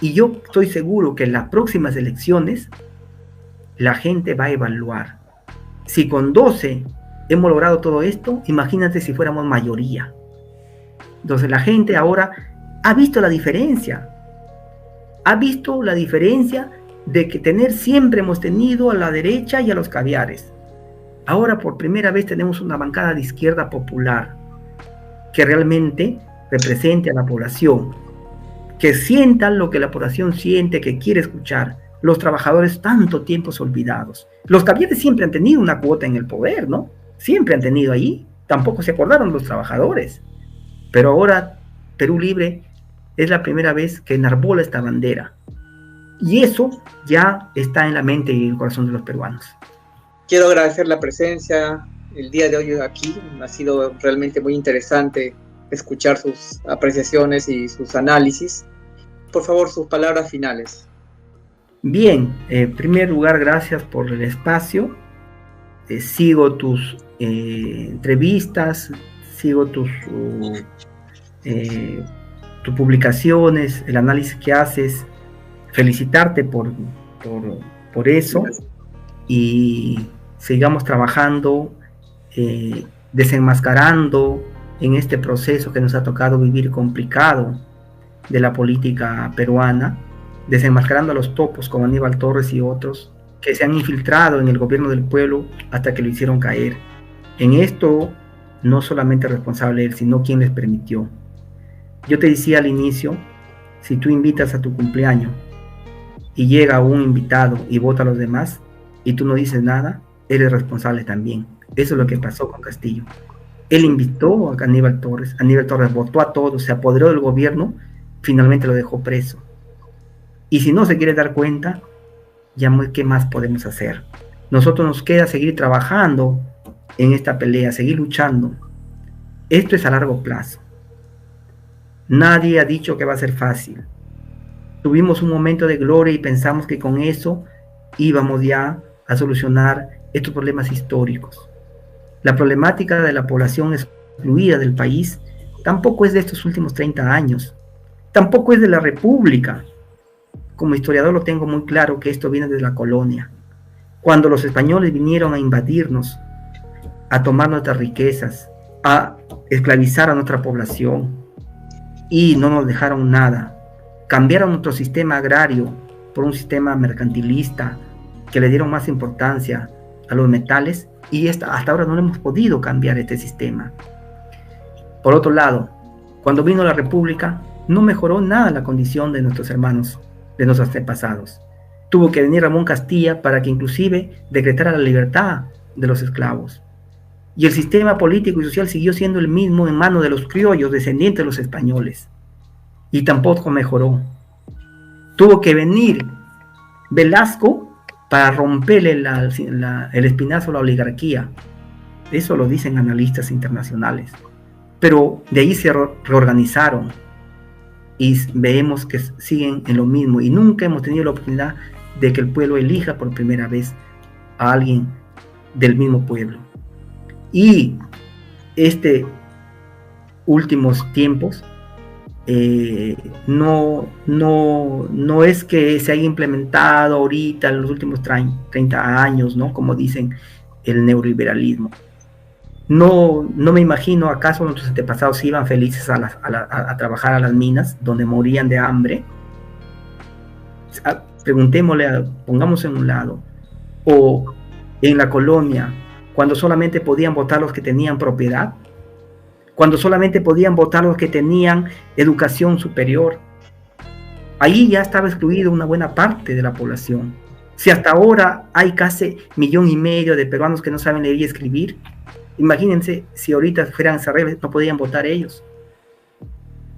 Y yo estoy seguro que en las próximas elecciones la gente va a evaluar. Si con 12 hemos logrado todo esto, imagínate si fuéramos mayoría. Entonces la gente ahora ha visto la diferencia. Ha visto la diferencia de que siempre hemos tenido a la derecha y a los caviares. Ahora por primera vez tenemos una bancada de izquierda popular que realmente represente a la población, que sientan lo que la población siente, que quiere escuchar. Los trabajadores tanto tiempos olvidados. Los caviares siempre han tenido una cuota en el poder, ¿no? Siempre han tenido ahí. Tampoco se acordaron los trabajadores. Pero ahora Perú Libre es la primera vez que enarbola esta bandera. Y eso ya está en la mente y en el corazón de los peruanos. Quiero agradecer la presencia el día de hoy aquí. Ha sido realmente muy interesante escuchar sus apreciaciones y sus análisis. Por favor, sus palabras finales. Bien, en primer lugar, gracias por el espacio. Sigo tus entrevistas, sigo tus publicaciones, el análisis que haces. Felicitarte por eso. Y sigamos trabajando, desenmascarando en este proceso que nos ha tocado vivir complicado de la política peruana, desenmascarando a los topos como Aníbal Torres y otros que se han infiltrado en el gobierno del pueblo hasta que lo hicieron caer. En esto no solamente es responsable él, sino quien les permitió. Yo te decía al inicio, si tú invitas a tu cumpleaños y llega un invitado y vota a los demás, y tú no dices nada, eres responsable también. Eso es lo que pasó con Castillo. Él invitó a Aníbal Torres votó a todos, se apoderó del gobierno, finalmente lo dejó preso. Y si no se quiere dar cuenta, ya ¿qué más podemos hacer? Nosotros nos queda seguir trabajando en esta pelea, seguir luchando. Esto es a largo plazo. Nadie ha dicho que va a ser fácil. Tuvimos un momento de gloria y pensamos que con eso íbamos ya a solucionar estos problemas históricos. La problemática de la población excluida del país tampoco es de estos últimos 30 años. tampoco es de la República. Como historiador lo tengo muy claro que esto viene de la colonia. Cuando los españoles vinieron a invadirnos, a tomar nuestras riquezas, a esclavizar a nuestra población y no nos dejaron nada, cambiaron nuestro sistema agrario por un sistema mercantilista que le dieron más importancia a los metales y hasta ahora no hemos podido cambiar este sistema. Por otro lado, cuando vino la República, no mejoró nada la condición de nuestros hermanos, de nuestros antepasados. Tuvo que venir Ramón Castilla para que inclusive decretara la libertad de los esclavos. Y el sistema político y social siguió siendo el mismo en manos de los criollos, descendientes de los españoles. Y tampoco mejoró. Tuvo que venir Velasco para romperle el espinazo a la oligarquía. Eso lo dicen analistas internacionales. Pero de ahí se reorganizaron y vemos que siguen en lo mismo y nunca hemos tenido la oportunidad de que el pueblo elija por primera vez a alguien del mismo pueblo. Y últimos tiempos no es que se haya implementado ahorita en los últimos 30 años, ¿no? Como dicen, el neoliberalismo. No me imagino acaso nuestros antepasados iban felices a trabajar a las minas donde morían de hambre. Preguntémosle, pongamos en un lado, o en la colonia, cuando solamente podían votar los que tenían propiedad, cuando solamente podían votar los que tenían educación superior. Ahí ya estaba excluida una buena parte de la población. Si hasta ahora hay casi 1,5 millones de peruanos que no saben leer y escribir, imagínense si ahorita fueran esas reglas, no podían votar ellos.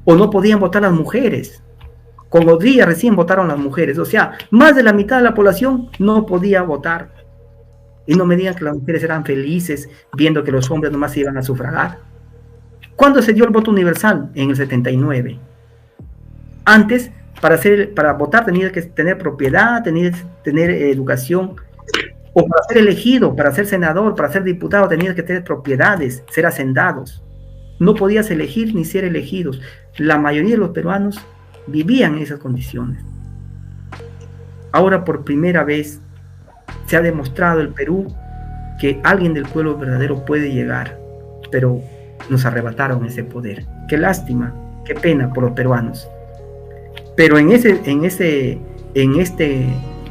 O no podían votar las mujeres. Con los días recién votaron las mujeres. O sea, más de la mitad de la población no podía votar. Y no me digan que las mujeres eran felices viendo que los hombres nomás se iban a sufragar. ¿Cuándo se dio el voto universal? En el 79. Antes, para votar tenías que tener propiedad, tenías que tener educación. O para ser elegido, para ser senador, para ser diputado, tenías que tener propiedades, ser hacendados. No podías elegir ni ser elegidos. La mayoría de los peruanos vivían en esas condiciones. Ahora, por primera vez, se ha demostrado en el Perú que alguien del pueblo verdadero puede llegar, pero nos arrebataron ese poder. Qué lástima, qué pena por los peruanos. Pero en este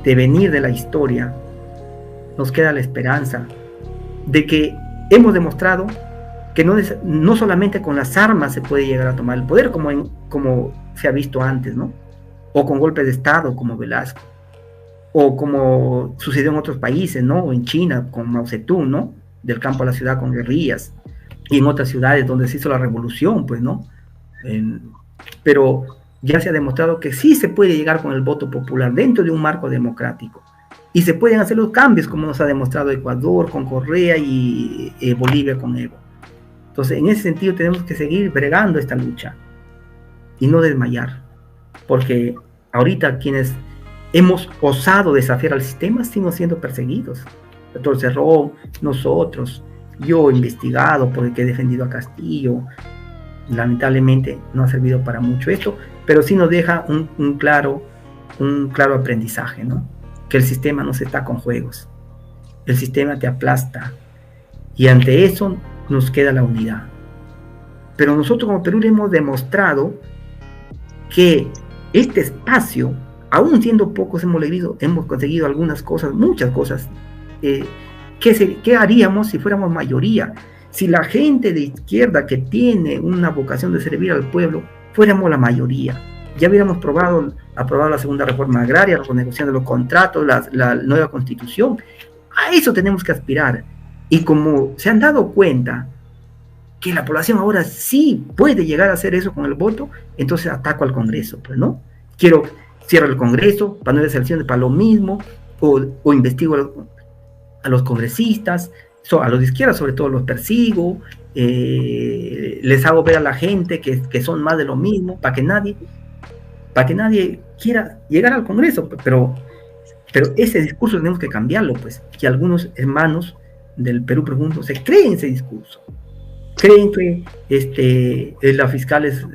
devenir de la historia, nos queda la esperanza de que hemos demostrado que no solamente con las armas se puede llegar a tomar el poder, como se ha visto antes, ¿no? O con golpes de Estado, como Velasco, o como sucedió en otros países, ¿no? En China, con Mao Zedong, ¿no? Del campo a la ciudad con guerrillas, y en otras ciudades donde se hizo la revolución, pues, ¿no? Pero ya se ha demostrado que sí se puede llegar con el voto popular dentro de un marco democrático. Y se pueden hacer los cambios, como nos ha demostrado Ecuador con Correa y Bolivia con Evo. Entonces, en ese sentido, tenemos que seguir bregando esta lucha y no desmayar. Porque ahorita quienes hemos osado desafiar al sistema, seguimos siendo perseguidos. El doctor Cerrón, nosotros, yo investigado porque he defendido a Castillo. Lamentablemente no ha servido para mucho esto, pero sí nos deja un claro aprendizaje, ¿no? Que el sistema no se está con juegos, el sistema te aplasta y ante eso nos queda la unidad. Pero nosotros como Perú le hemos demostrado que este espacio, aún siendo pocos, hemos conseguido algunas cosas, muchas cosas. ¿Qué haríamos si fuéramos mayoría? Si la gente de izquierda que tiene una vocación de servir al pueblo fuéramos la mayoría, ya hubiéramos aprobado la segunda reforma agraria, la renegociación de los contratos, la nueva constitución. A eso tenemos que aspirar. Y como se han dado cuenta que la población ahora sí puede llegar a hacer eso con el voto, entonces ataco al Congreso, pues, ¿no? Cierro el Congreso para no haber elecciones para lo mismo, o investigo a los congresistas, a los de izquierda sobre todo los persigo, les hago ver a la gente que son más de lo mismo, para que nadie quiera llegar al Congreso, pero ese discurso tenemos que cambiarlo, pues, que algunos hermanos del Perú profundo se creen ese discurso. creen que la fiscal es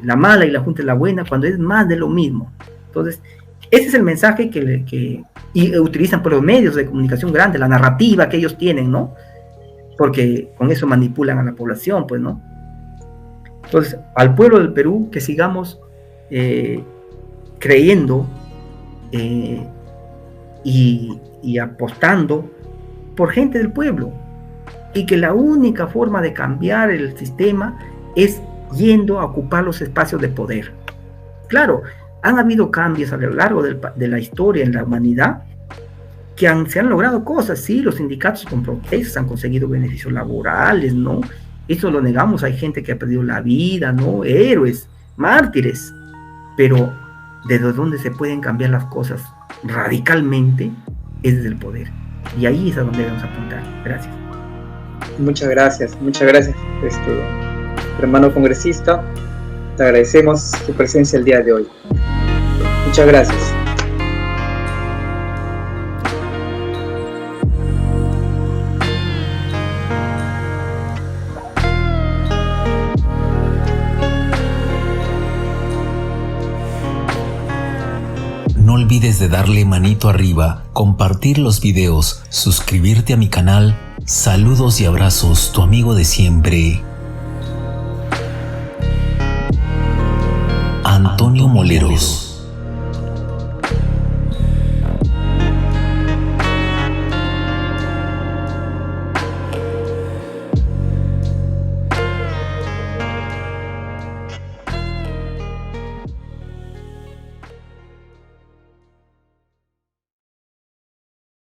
la mala y la junta es la buena, cuando es más de lo mismo. Entonces, ese es el mensaje y utilizan por los medios de comunicación grandes, la narrativa que ellos tienen, ¿no? Porque con eso manipulan a la población, pues, ¿no? Entonces, al pueblo del Perú, que sigamos creyendo y apostando por gente del pueblo, y que la única forma de cambiar el sistema es yendo a ocupar los espacios de poder. Claro, han habido cambios a lo largo de la historia en la humanidad que se han logrado cosas, sí, los sindicatos con protestas han conseguido beneficios laborales, ¿no? Eso lo negamos, hay gente que ha perdido la vida, ¿no? Héroes, mártires, pero desde donde se pueden cambiar las cosas radicalmente es desde el poder, y ahí es a donde debemos apuntar. Gracias. Muchas gracias, hermano congresista. Te agradecemos tu presencia el día de hoy. Muchas gracias. No olvides de darle manito arriba, compartir los videos, suscribirte a mi canal. Saludos y abrazos, tu amigo de siempre, Antonio Moleros.